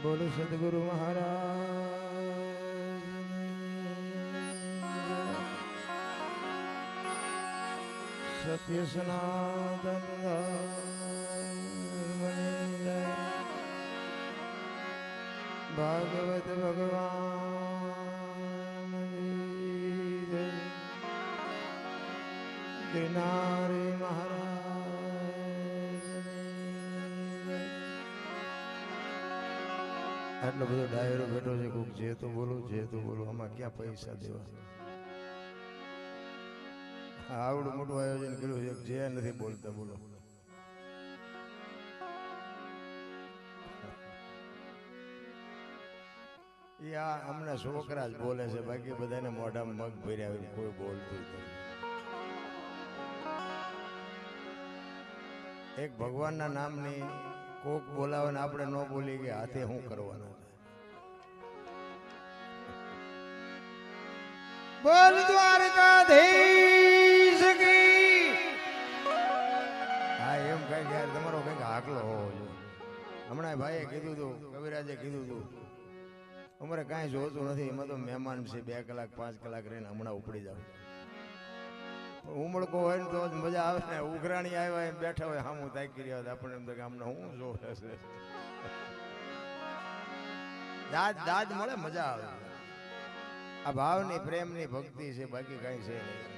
બોલો સદગુરુ મહારાજ સત્ય સનાતન ભાગવત ભગવાન ગિરનારી મહારાજ આટલો બધો ડાયરો બેઠો છે. કોક જે તો બોલો આમાં ક્યાં પૈસા દેવા? આવડું મોટું આયોજન કર્યું છે, જે નથી બોલતા બોલો. આ હમણાં છોકરા જ બોલે છે, બાકી બધાને મોઢામાં મગ ભર્યા હોય, કોઈ બોલતું નથી. એક ભગવાનના નામની કોક બોલાવે ને આપણે ન બોલી કે હાથે શું કરવાનું? બોલ દ્વારકાધીશ કી. હા એમ કઈ યાર તમારો કઈક આકલો હોવો જોઈએ. હમણાં ભાઈએ કીધું હતું, કવિરાજે કીધું હતું, અમારે કાંઈ જોતું નથી, એમાં તો મહેમાન છે, 2 કલાક 5 કલાક રહીને હમણાં ઉપડી જાવ. ઉમળકો હોય ને તો જ મજા આવે ને. ઉઘરાણી આવ્યા એમ બેઠા હોય હામું તાકી રહ્યા હોય આપણે એમ તો કે આમને શું જોવે છે. દાદ મળે, મજા આવે. આ ભાવની પ્રેમની ભક્તિ છે, બાકી કઈ છે નહીં.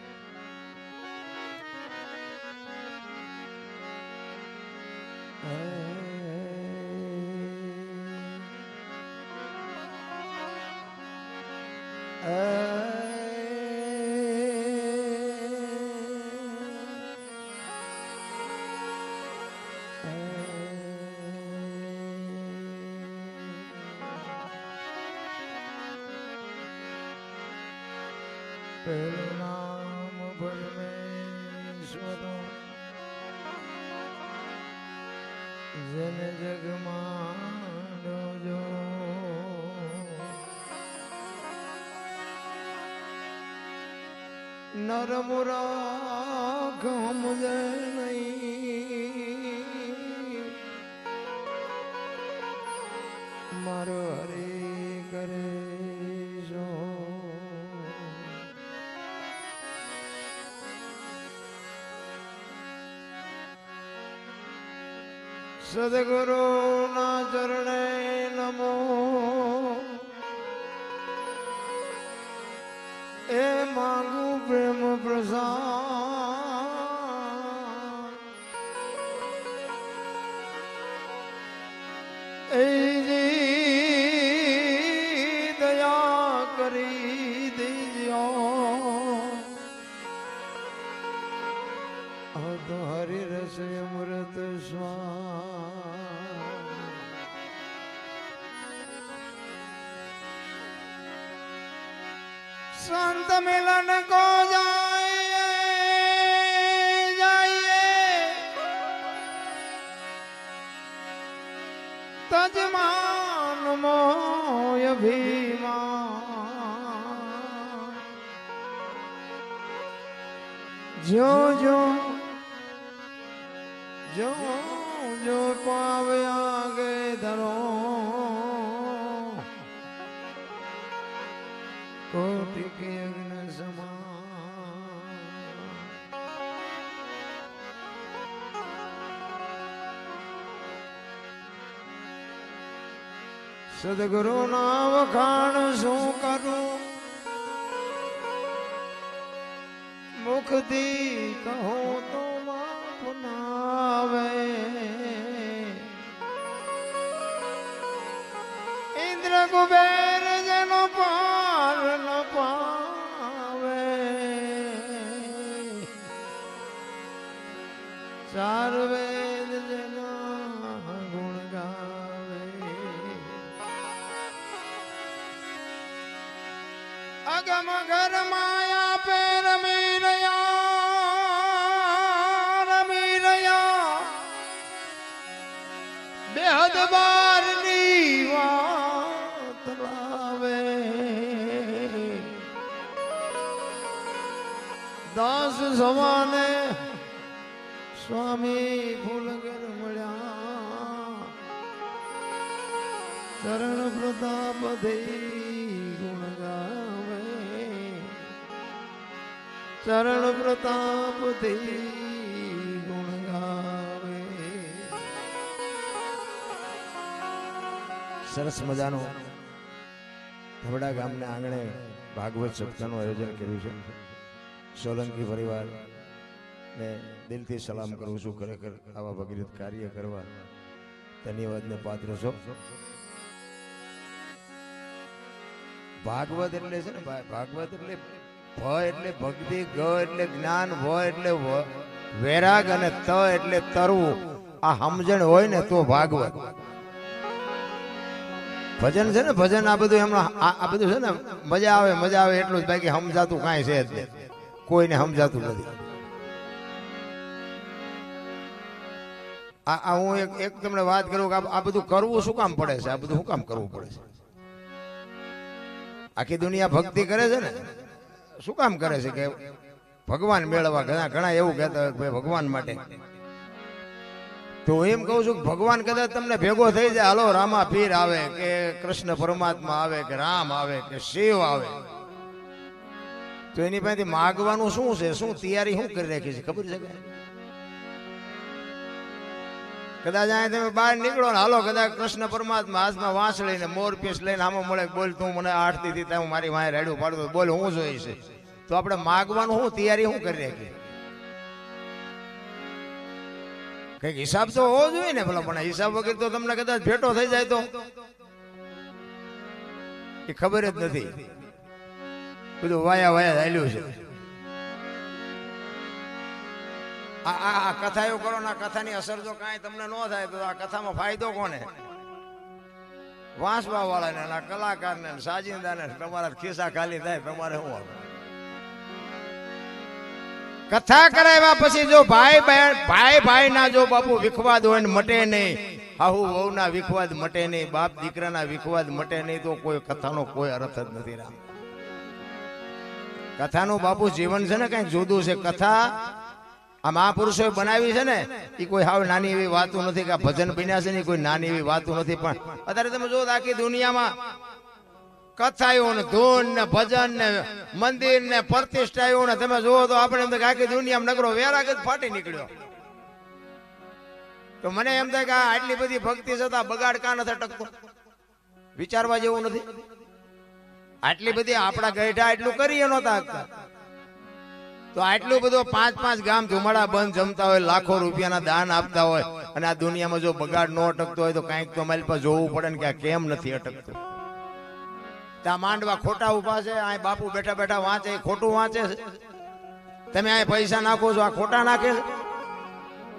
પેલું નામ પરમેશ્વર જેને જગમાં જો નરમુરા ગમજે નહીં મારો હરે કરે જો. સદગુરુ ના ચરણે નમો એ માંગુ પ્રેમ પ્રસાદ એ દયા કરી દેજો. તો હરિ રસ અમૃત સ્વાદ संत मिलन को जाइए तजमान मोय भीमा जो जो जो जो पावे आगे धरो कोटि के अग्नि समान. सदगुरु ना वखाण શું કરું મુખથી કહો તો માફ ના આવે. ઇન્દ્ર કુબેર જેનો પાર ન પાવે ચાર વેદ જેના ગુણ ગાવે. અગમ ઘર માયા પે રમી રહ્યા બેહદ બારની વાત લાવે. દાસ સમાને સ્વામી ફૂલગર મળ્યા ચરણ પ્રતાપ થઈ ગુણ ગાવે, ચરણ પ્રતાપ થઈ ગુણ ગાવે. સરસ મજાનો ધવડા ગામના આંગણે ભાગવત સપ્તાહનું આયોજન કર્યું છે. સોલંકી પરિવાર ને દિલથી સલામ કરું છું. ખરેખર આવા ભગીરથ કાર્ય કરવા ધન્યવાદને પાત્ર છો. ભાગવત એટલે છે ને ભાગવત એટલે ભ એટલે ભક્તિ, ગ એટલે જ્ઞાન, વ એટલે વૈરાગ અને ત એટલે તરવું. આ સમજણ હોય ને તો ભાગવત. ભજન છે ને ભજન, આ બધું એમનો આ બધું છે ને મજા આવે એટલું જ, બાકી સમજાતું કાંઈ છે જ નહીં, કોઈને સમજાતું નથી. આ હું એક તમને વાત કરું કે આ બધું કરવું શું કામ પડે છે? આ બધું શું કામ કરવું પડે છે? આખી દુનિયા ભક્તિ કરે છે ને, શું કામ કરે છે? કે ભગવાન મેળવવા. ઘણા એવું કહેતા હોય ભાઈ ભગવાન માટે. તો એમ કહું છું કે ભગવાન કદાચ તમને ભેગો થઈ જાય, હાલો રામા પીર આવે કે કૃષ્ણ પરમાત્મા આવે કે રામ આવે કે શિવ આવે, તો એની પાસેથી માગવાનું શું છે? શું તૈયારી શું કરી રાખી છે ખબર છે? કદાચ અહીંયા તમે બહાર નીકળો ને હાલો કદાચ કૃષ્ણ પરમાત્મા હાથમાં વાંસળી ને મોર પીસ લઈને આમાં મળે, બોલ તું મને આરતી થી હું મારી વાંહે રેડું પાડું, બોલ હું જોઈ છે. તો આપણે માગવાનું શું તૈયારી શું કરી રાખી? કઈક હિસાબ તો હોવો જોઈએ ને ભલા, પણ હિસાબ વગર તો તમને કદાચ ભેટો થઈ જાય તો એ ખબર જ નથી. બધું વાયા ચાલ્યું છે. આ કથા એવું કરો ને, કથાની અસર જો કાંઈ તમને ન થાય તો આ કથામાં ફાયદો કોને? વાંસવા વાળાને, કલાકારને, સાજિંદાને. તમારા ખિસ્સા ખાલી થાય, તમારે શું આવે? કથા કરાવ્યા પછી જો ભાઈ ના જો બાપુ વિખવાદ હોય ને મટે નહીં, હાહુ વહુ ના વિખવાદ મટે નહીં, બાપ દીકરાના વિખવાદ મટે નહીં, તો કોઈ કથાનો કોઈ અર્થ જ નથી. રામ કથાનું બાપુ જીવન છે ને કઈક જુદું છે. કથા આ મહાપુરુષોએ બનાવી છે ને એ કોઈ હાવ નાની એવી વાતો નથી, કે ભજન બન્યા છે ને કોઈ નાની એવી વાતો નથી. પણ અત્યારે તમે જો આખી દુનિયામાં કથાઓ ને ધૂન ને ભજન ને મંદિર ને પ્રતિષ્ઠાઓ ને તમે જુઓ તો આપણે એમ થાય કે આખી દુનિયામાં નગરો વૈરાગ જ ફાટી નીકળ્યો. તો મને એમ થાય કે આટલી બધી ભક્તિ છતાં બગાડ કાં નથી અટકતો? વિચારવા જેવું નથી? આટલી બધી આપણા ગઈઢા એટલું કરીએ નહોતા શકતા, તો આટલું બધું 5-5 ગામ ધુમાડા બંધ જમતા હોય, લાખો રૂપિયાના દાન આપતા હોય, અને આ દુનિયામાં જો બગાડ ન અટકતો હોય તો કાંઈક તો મારી પાસે જોવું પડે ને કે આ કેમ નથી અટકતું. ત્યાં માંડવા ખોટા ઉભા છે, આ બાપુ બેઠા બેઠા વાંચે, ખોટું વાંચે છે. તમે આ પૈસા નાખો છો, આ ખોટા નાખે છે.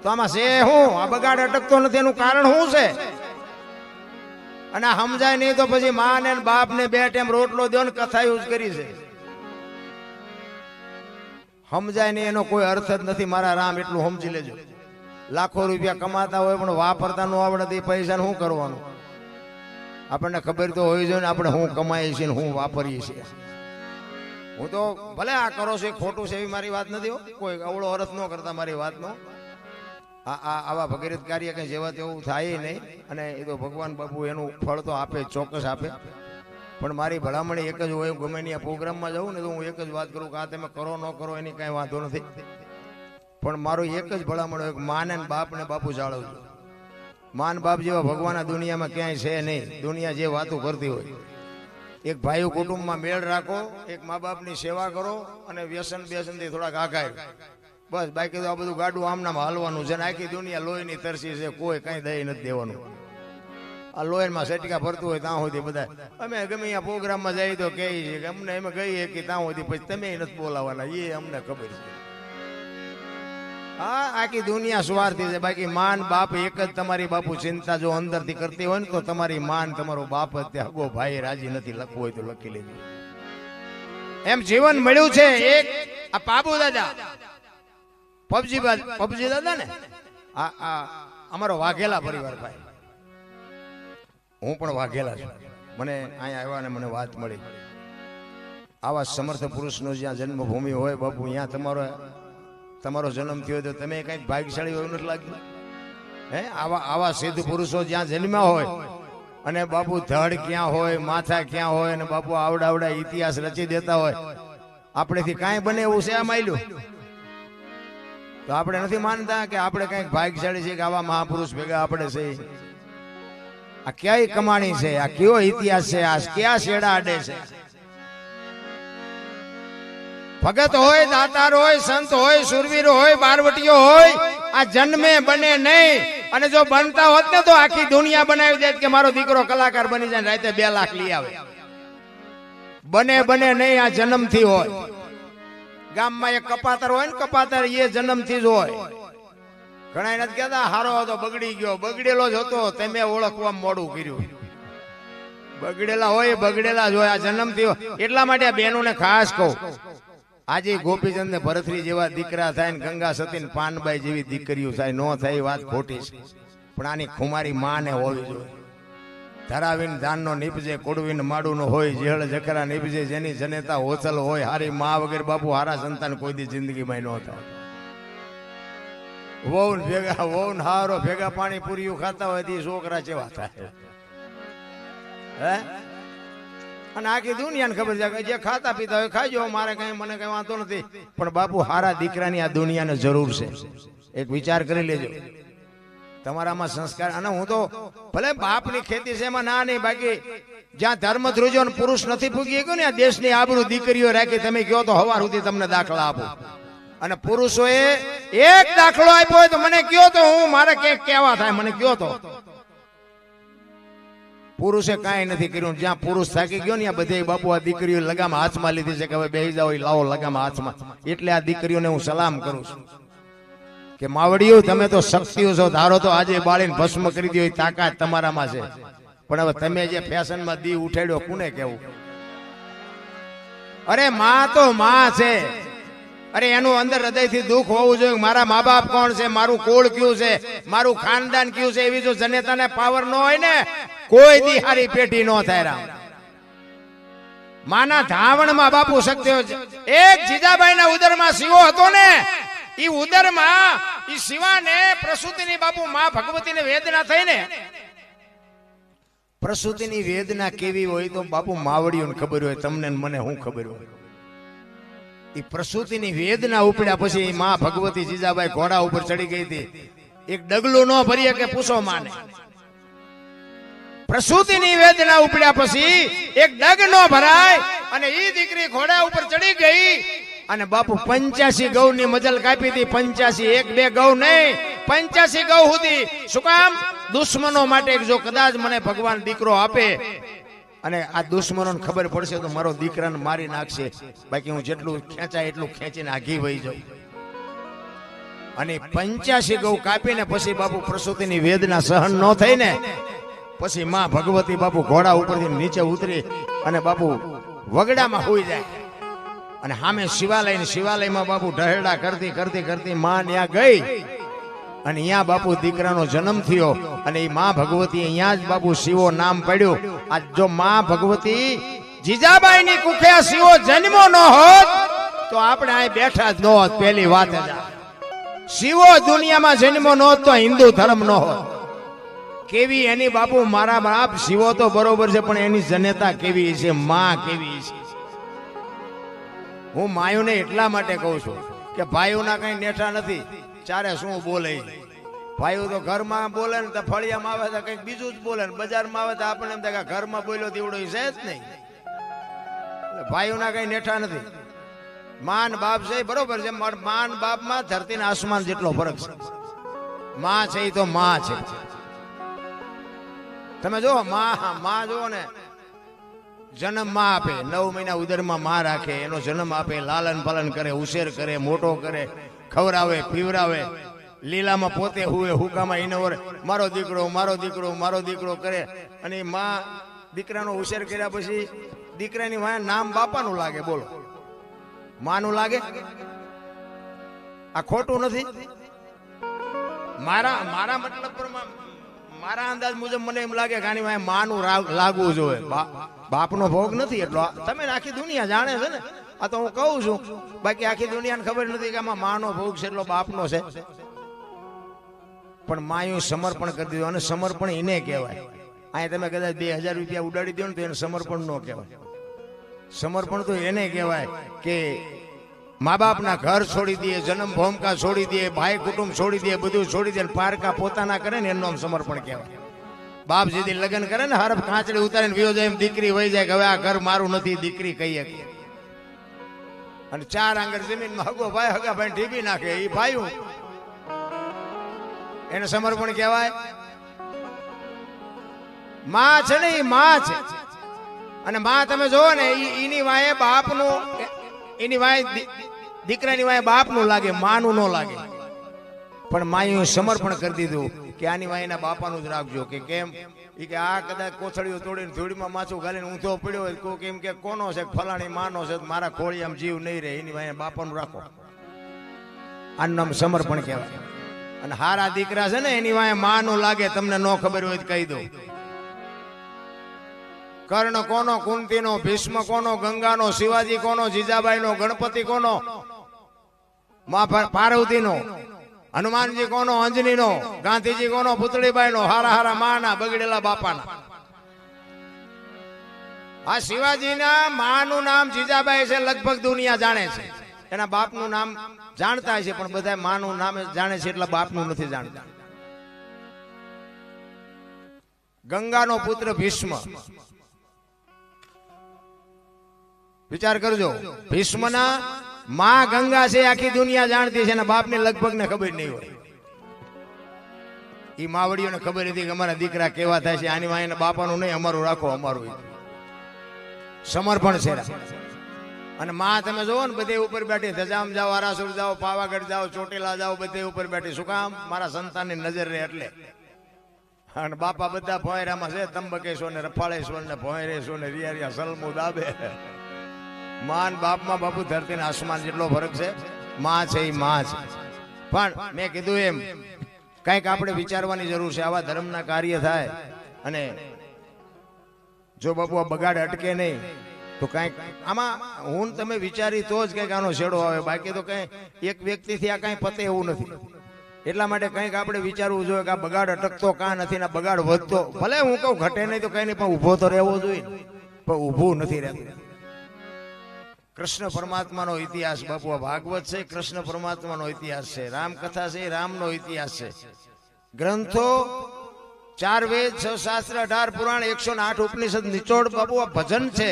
તો આમાં છે શું? આ બગાડ અટકતો નથી એનું કારણ શું છે? અને આ સમજાય નહીં તો પછી મા ને બાપ ને 2 ટાઈમ રોટલો દો ને કથા યુઝ કરી છે. સમજાય નહીં એનો કોઈ અર્થ જ નથી. મારા રામ એટલું સમજી લેજો. લાખો રૂપિયા કમાતા હોય પણ વાપરતા ન આવડે એ પૈસા શું કરવાનું? આપણને ખબર તો હોવી જોઈએ ને આપણે શું કમાઈએ છીએ ને શું વાપરીએ છીએ. હું તો ભલે આ કરો છો એ ખોટું છે એવી મારી વાત નથી, કોઈ અવળો અર્થ ન કરતા મારી વાતનો. આવા ભગીરથ કાર્ય કઈ જેવા તેવું થાય નહીં, અને એ તો ભગવાન બાપુ એનું ફળ તો આપે, ચોક્કસ આપે. પણ મારી ભલામણી એક જ હોય, ગમે ની આ પ્રોગ્રામમાં જાઉં ને તો હું એક જ વાત કરું કે આ તમે કરો ન કરો એની કાંઈ વાંધો નથી, પણ મારું એક જ ભલામણ હોય કે માને બાપ ને બાપુ જાળવજો. માન બાપ જેવા ભગવાન આ દુનિયામાં ક્યાંય છે નહીં. દુનિયા જે વાતો કરતી હોય, એક ભાઈ કુટુંબમાં મેળ રાખો, એક મા બાપની સેવા કરો, અને વ્યસન બેસનથી થોડાક આઘાય, બસ. બાકી તો આ બધું ગાડું આમનામ હાલવાનું છે ને આખી દુનિયા લોહીની તરસી છે, કોઈ કઈ દઈ નથી દેવાનું. આ લોહીમાં સટકા ભરતું હોય ત્યાં સુધી બધા અમે ગમે અહીંયા પ્રોગ્રામમાં જઈએ તો કહે છે કે અમને એમ કહીએ કે ત્યાં સુધી, પછી તમે નથી બોલાવાના, એ અમને ખબર છે. હા, આખી દુનિયા સ્વાર્થી છે. બાકી માન બાપ એક જ તમારી બાપુ ચિંતા જો અંદરથી કરતી હોય ને તો તમારી માન તમારો બાપ જ તે હગો ભાઈ રાજી નથી, લખવું હોય તો લખી લેજો. એમ જીવન મળ્યું છે એક. આ બાબુ દાદા પબજી દાદા ને આ અમારો વાઘેલા પરિવાર ભાઈ, હું પણ વાઘેલા છું. મને અહીંયા આવ્યા ને મને વાત મળી. આવા સમર્થ પુરુષનો જ્યાં જન્મભૂમિ હોય બાપુ, ત્યાં તમારો જન્મ થયો તો તમે કઈક ભાગ્યશાળી હોય નથી લાગ્યું? હે, આવા સિદ્ધ પુરુષો જ્યાં જન્મ્યા હોય અને બાપુ ધડ ક્યાં હોય, માથા ક્યાં હોય, અને બાપુ આવડા ઇતિહાસ રચી દેતા હોય. આપણેથી કાંઈ બને એવું છે આ માયલું? તો આપણે નથી માનતા કે આપણે કંઈક ભાગ્યશાળી છે કે આવા મહાપુરુષ ભેગા આપણે છે? આ ક્યાંય કમાણી છે? આ કયો ઇતિહાસ છે? આ ક્યાં શેડા આડે છે? ભગત હોય, દાતાર હોય, સંત હોય, સુરવીર હોય, બારવટીયો હોય, આ જન્મે બને નહીં. અને જો બનતા હોત ને તો આખી દુનિયા બનાવી દે કે મારો દીકરો કલાકાર બની જાય, રાતે 2 લાખ લઈ આવે. બને નહીં, આ જન્મથી હોય. ગામમાં એક કપાતર હોય ને, કપાતર એ જન્મથી જ હોય. ઘણા નથી કહેતા હારો હતો બગડી ગયો, બગડેલો જ હતો, તમે ઓળખવા મોડું કર્યું. બગડેલા હોય, બગડેલા જ હોય, આ જન્મથી હોય. એટલા માટે આ બહેનોને ખાસ કહું, આજે ગોપીચંદ ને ભરતરી જેવા દીકરા થાય ને ગંગા સતી ને પાનબાઈ જેવી દીકરીઓ થાય, નો થાય વાત ખોટી છે. પણ આની ખુમારી માં ને હોવી જોઈએ. ધરાવીને ધાનનો નીપજે, કોડવીને માડુનો હોય, જેહળ જખરા નીપજે, જેની જનેતા હોચલ હોય. હારી માં વગર બાપુ હારા સંતાન કોઈ દી જિંદગીમાં ન થાય. વહુ ભેગા, વહુ હારો ભેગા પાણી પૂરીઓ ખાતા હોય તે છોકરા જેવા થાય. હે? અને આખી દુનિયાને ખબર છે કે જે ખાતા પીતા હોય ખાજો, મારે કઈ મને કઈ વાંધો નથી. પણ બાપુ હારા દીકરાની આ દુનિયાને જરૂર છે. એક વિચાર કરી લેજો તમારામાં સંસ્કાર. અને હું તો ભલે બાપની ખેતી છે એમાં ના નહીં, બાકી જ્યાં ધર્મ ધ્રુજો પુરુષ નથી પૂગી ગયો ને આ દેશની આબરૂ દીકરીઓ રાખી. તમે કહો તો હવાર સુધી તમને દાખલા આપો. અને પુરુષોએ એક દાખલો આપ્યો હોય તો મને કહો તો હું મારે ક્યાંક કેવા થાય મને કહો તો. પુરુષે કાંઈ નથી કર્યું. જ્યાં પુરુષ થાકી ગયો ને બધે બાપુ આ દીકરીઓ લગામ હાથમાં લીધી છે કે હવે બેહી જાઓ, લાવો લગામ હાથમાં. એટલે આ દીકરીઓને હું સલામ કરું છું કે માવડીઓ તમે તો શક્તિઓ છો. ધારો તો આજે બાળીને ભસ્મ કરી દો, એ તાકાત તમારામાં છે. પણ હવે તમે જે ફેશનમાં દી ઉઠાડ્યો કોને કેવું? અરે માં તો માં છે. અરે એનું અંદર હૃદયથી દુઃખ હોવું જોઈએ. મારા મા બાપ કોણ છે, મારું કુળ કયું છે, મારું ખાનદાન કયું છે. એવી જો જનેતાને પાવર ન હોય ને કોઈ દી હારી પેઢી નો થાય. રામ માના ધાવણમાં બાપુ શક્તિઓ છે. એક જીજાબાઈના ઉદરમાં શિવો હતો ને, ઈ ઉદરમાં ઈ શિવાને પ્રસૂતિની બાપુ માં ભગવતીને વેદના થઈ ને. પ્રસૂતિની વેદના કેવી હોય તો બાપુ માવડીઓને ખબર હોય, તમને મને શું ખબર હોય? ઈ પ્રસૂતિની વેદના ઉપડ્યા પછી માં ભગવતી જીજાબાઈ ઘોડા ઉપર ચડી ગઈ હતી. એક ડગલું ન ભરીએ કે પૂછો માને. પ્રસૂતિની વેદના ઉપડ્યા પછી એક ડગ ન ભરાય અને ઈ દીકરી ઘોડા ઉપર ચડી ગઈ અને બાપુ 85 ગૌની મજલ કાપી હતી. 85, 1-2 ગૌ નહીં, 85 ગૌ સુધી. શું કામ? દુશ્મનો માટે. જો કદાચ મને ભગવાન દીકરો આપે અને આ દુશ્મનોને ખબર પડશે તો મારો દીકરાને મારી નાખશે, બાકી હું જેટલું ખેંચાય એટલું ખેંચીને આઘી વહી જાઉં. અને 85 ગૌ કાપીને પછી બાપુ પ્રસૂતિની વેદના સહન ન થઈ ને પછી માં ભગવતી બાપુ ઘોડા ઉપરથી નીચે ઉતરી અને બાપુ વગડામાં હોઈ જાય. અને સામે શિવાલયમાં બાપુ ઢહેડા કરતી કરતી કરતી માં ત્યાં ગઈ અને અહીંયા બાપુ દીકરાનો જન્મ થયો. અને એ માં ભગવતી અહીંયા જ બાપુ શિવો નામ પડ્યું. આ જો માં ભગવતી જીજાબાઈની કુખે આ શિવો જન્મો ન હોત તો આપણે અહીં બેઠા જ ન હોત. પહેલી વાત જ શિવો દુનિયામાં જન્મો ન હોત તો હિન્દુ ધર્મ ન હોત. કેવી એની બાપુ મારા બાપ શિવો તો બરોબર છે, પણ એની જનેતા કેવી છે, માં કેવી છે. હું માયુને એટલા માટે કહું છું કે ભાઈઓના કઈ નેઠા નથી. ચારે શું બોલે ભાઈઓ તો ઘરમાં બોલે ને તો ફળિયામાં આવે તો કઈક બીજું જ બોલે ને બજારમાં આવે તો આપણને એમ થાય કે ઘરમાં બોલ્યો તેવડો છે જ નહીં. ભાઈઓના કઈ નેઠા નથી. માન બાપ છે બરોબર છે, માન બાપમાં ધરતી ને આસમાન જેટલો ફરક છે. માં છે એ તો માં છે. તમે જો માં જો ને જન્મ માં આપે, 9 મહિના ઉદરમાં માં રાખે, એનો જન્મ આપે, લાલન પાલન કરે, ઉછેર કરે, મોટો કરે, ખવડાવે પીવરાવે, લીલામાં પોતે હુએ હુકામાં ઇનોવર મારો દીકરો મારો દીકરો મારો દીકરો કરે. અને માં દીકરાનો ઉછેર કર્યા પછી દીકરાની વાય નામ બાપાનું લાગે. બોલો માનું લાગે? આ ખોટું નથી. મારા મતલબ પર મારા અંદાજ મુજબ મને એમ લાગે કે આની વાય માનું લાગવું જોઈએ. બાપનો ભોગ નથી એટલો. તમે આખી દુનિયા જાણે છે ને. આ તો હું કહું છું, બાકી આખી દુનિયાને ખબર નથી કે આમાં માનો ભોગ છે એટલો બાપનો છે. પણ માયું સમર્પણ કરી દીધું. અને સમર્પણ એને કહેવાય અહીંયા તમે કદાચ 2000 રૂપિયા ઉડાડી દો ને તો એને સમર્પણ ન કહેવાય. સમર્પણ તો એને કહેવાય કે મા બાપના ઘર છોડી દે, જન્મ ભૂમિકા છોડી દે, ભાઈ કુટુંબ છોડી દે, બધું છોડી દે, પારકા પોતાના કરે ને એનું સમર્પણ કહેવાય. બાપ જેથી લગ્ન કરે ને હરફ કાંચડી ઉતારીને વિયો જાય એમ દીકરી વહી જાય કે હવે આ ઘર મારું નથી, દીકરી કહીએ અને 4 આંગળ જમીનમાં હગો ભાઈ હગા ભાઈ ઢીબી નાખે એ ભાઈ એને સમર્પણ કહેવાય. માં છે ને એ માં છે અને માં તમે જોવો ને એની વાય બાપનું, એની વાય દીકરાની વાય બાપનું લાગે, માનું ન લાગે. પણ માયું સમર્પણ કરી દીધું કે આની વાયના બાપાનું જ રાખજો. કે કેમ? એ કે આ કદાચ કોથળીઓ તોડીને ધૂળીમાં માછું ઘાલીને ઊંધો પડ્યો હોય કોઈ કેમ કે કોનો છે ફલાણી માનો છે મારા ખોળી આમ જીવ નહીં રહે, એની વાય બાપાનું રાખો. આનું નામ સમર્પણ કહેવાય. અને હારા દીકરા છે ને એની વાય માનું લાગે, તમને ન ખબર હોય તો કહી દો. કર્ણ કોનો? કુંતીનો. ભીષ્મ કોનો? ગંગાનો. શિવાજી કોનો? જીજાબાઈનો. ગણપતિ કોનો? મા પાર્વતીનો. હનુમાનજી કોનો? અંજનીનો. ગાંધીજી કોનો? પુતળીબાઈનો. હારા હારા માના, બગડેલા બાપાના. આ શિવાજીના માનું નામ જીજાબાઈ છે, લગભગ દુનિયા જાણે છે. એના બાપનું નામ જાણતા છે પણ બધા માનું નામ જાણે છે એટલે બાપનું નથી જાણતા. ગંગાનો પુત્ર ભીષ્મ. વિચાર કરજો, ભીષ્મના માં ગંગા છે, આખી દુનિયા જાણતી છે, બાપને લગભગ ને ખબર નહીં હોય. ઈ માવડીઓને ખબર હતી કે અમારા દીકરા કેવા થાય છે, આની વાયના બાપાનું નહીં, અમારું રાખો, અમારું. સમર્પણ છે. અને માં તમે જોવો ને બધે ઉપર બેઠી, ધજામ જાઓ, આરાસુર જાઓ, પાવાગઢ જાઓ, ચોટીલા જાઓ, બધે ઉપર બેઠી. શું કામ? મારા સંતાનની નજર રહે એટલે. અને બાપા બધા ભોંયરામાં છે, તંબકેશ્વર ને રફાળેશ્વર ને ભોંયરેશ્વર ને રિયા સલમુ દાબે. માન બાપમાં બાપુ ધરતી ને આસમાન જેટલો ફરક છે. માં છે એ માં છે. પણ મેં કીધું એમ કઈક આપણે વિચારવાની જરૂર છે. આવા ધર્મના કાર્ય થાય અને જો બાપુ આ બગાડ અટકે નહીં તો કઈક આમાં હું તમે વિચારી તો જ કઈક આનો છેડો આવે, બાકી તો કઈ એક વ્યક્તિથી આ કઈ પતે એવું નથી. એટલા માટે કંઈક આપણે વિચારવું જોઈએ કે આ બગાડ અટકતો કાં નથી ને બગાડ વધતો. ભલે હું કહું ઘટે નહીં તો કઈ નહીં, પણ ઉભો તો રહેવો જોઈએ, પણ ઊભું નથી રહેતું. કૃષ્ણ પરમાત્માનો ઇતિહાસ બાપુ ભાગવત છે, કૃષ્ણ પરમાત્માનો ઇતિહાસ છે, રામકથા છે, રામનો ઇતિહાસ છે. ગ્રંથો 4 વેદ, 6 શાસ્ત્ર, 18 પુરાણ, 108 ઉપનિષદ, નિચોડ બાપુ આ ભજન છે.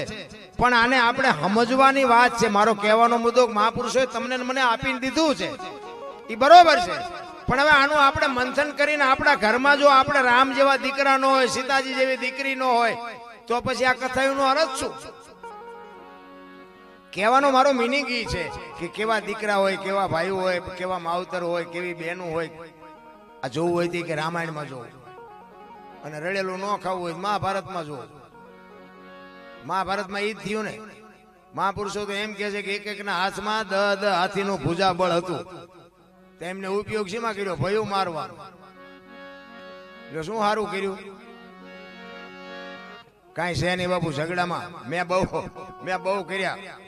પણ આને આપણે સમજવાની વાત છે. મારો કહેવાનો મુદ્દો મહાપુરુષોએ તમને મને આપી દીધું છે એ બરોબર છે, પણ હવે આનું આપણે મંથન કરીને આપણા ઘરમાં જો આપણે રામ જેવા દીકરા ન હોય, સીતાજી જેવી દીકરી ન હોય તો પછી આ કથાનો અર્થ શું? કહેવાનો મારો મિનિંગ ઈ છે કે કેવા દીકરા હોય, કેવા ભાઈઓ હોય, કેવા માવતર હોય, કેવી બહેનો હોય. આ જોવું હોય કે રામાયણમાં જોવું, અને રડેલું ન ખાવું હોય મહાભારતમાં જોવું. મહાભારતમાં ઈ જ થયું ને. મહાપુરુષો તો એમ કે છે કે એક એકના હાથમાં 10 હાથીનું ભુજા બળ હતું. તેમને ઉપયોગ શેમાં કર્યો? ભયું મારવાનો. એટલે શું સારું કર્યું? કાંઈ છે નહીં બાપુ. ઝઘડામાં મેં બહુ કર્યા.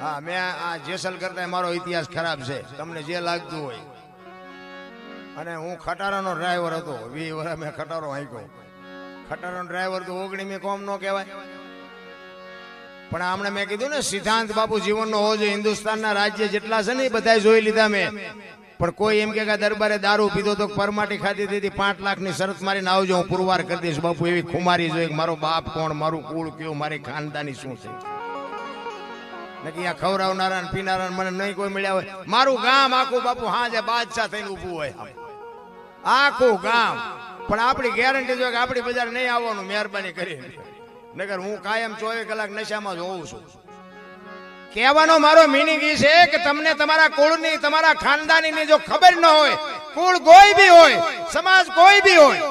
હા, મેં આ જેસલ કરતા મારો ઇતિહાસ ખરાબ છે, તમને જે લાગતું હોય. અને હું ખટારાનો ડ્રાઈવર હતો, 20 વર્ષ મેં ખટારો હાંક્યો. ખટારાનો ડ્રાઈવર તો 19મી કોમ નો કહેવાય. પણ હમણાં મેં કીધું ને સિદ્ધાંત બાપુ જીવનનો હોવો જોઈએ. હિન્દુસ્તાનના રાજ્ય જેટલા છે ને એ બધા જોઈ લીધા મેં. પણ કોઈ એમ કે દરબારે દારૂ પીધો તો પરમાટી ખાધી દીધી, 5 લાખની શરત મારીને આવજો, હું પુરવાર કરી દઈશ. બાપુ એવી ખુમારી જોઈએ કે મારો બાપ કોણ, મારું કુળ કયું, મારી ખાનદાની શું છે. નકી આ ખવડાવનારા પીનારા મને નહીં કોઈ મળ્યા હોય. મારું ગામ આખું બાપુ હાજે બાદશાહ થઈને ઊભું હોય, આખું ગામ. પણ આપણી ગેરંટી જોઈએ કે આપણી બજાર નહીં આવવાનું, મહેરબાની કરી. નગર હું કાયમ 24 કલાક નશામાં જ હોઉં છું. કહેવાનો મારો મિનિંગ એ છે કે તમને તમારા કુળની, તમારા ખાનદાનીની જો ખબર ન હોય, કુળ કોઈ બી હોય, સમાજ કોઈ બી હોય,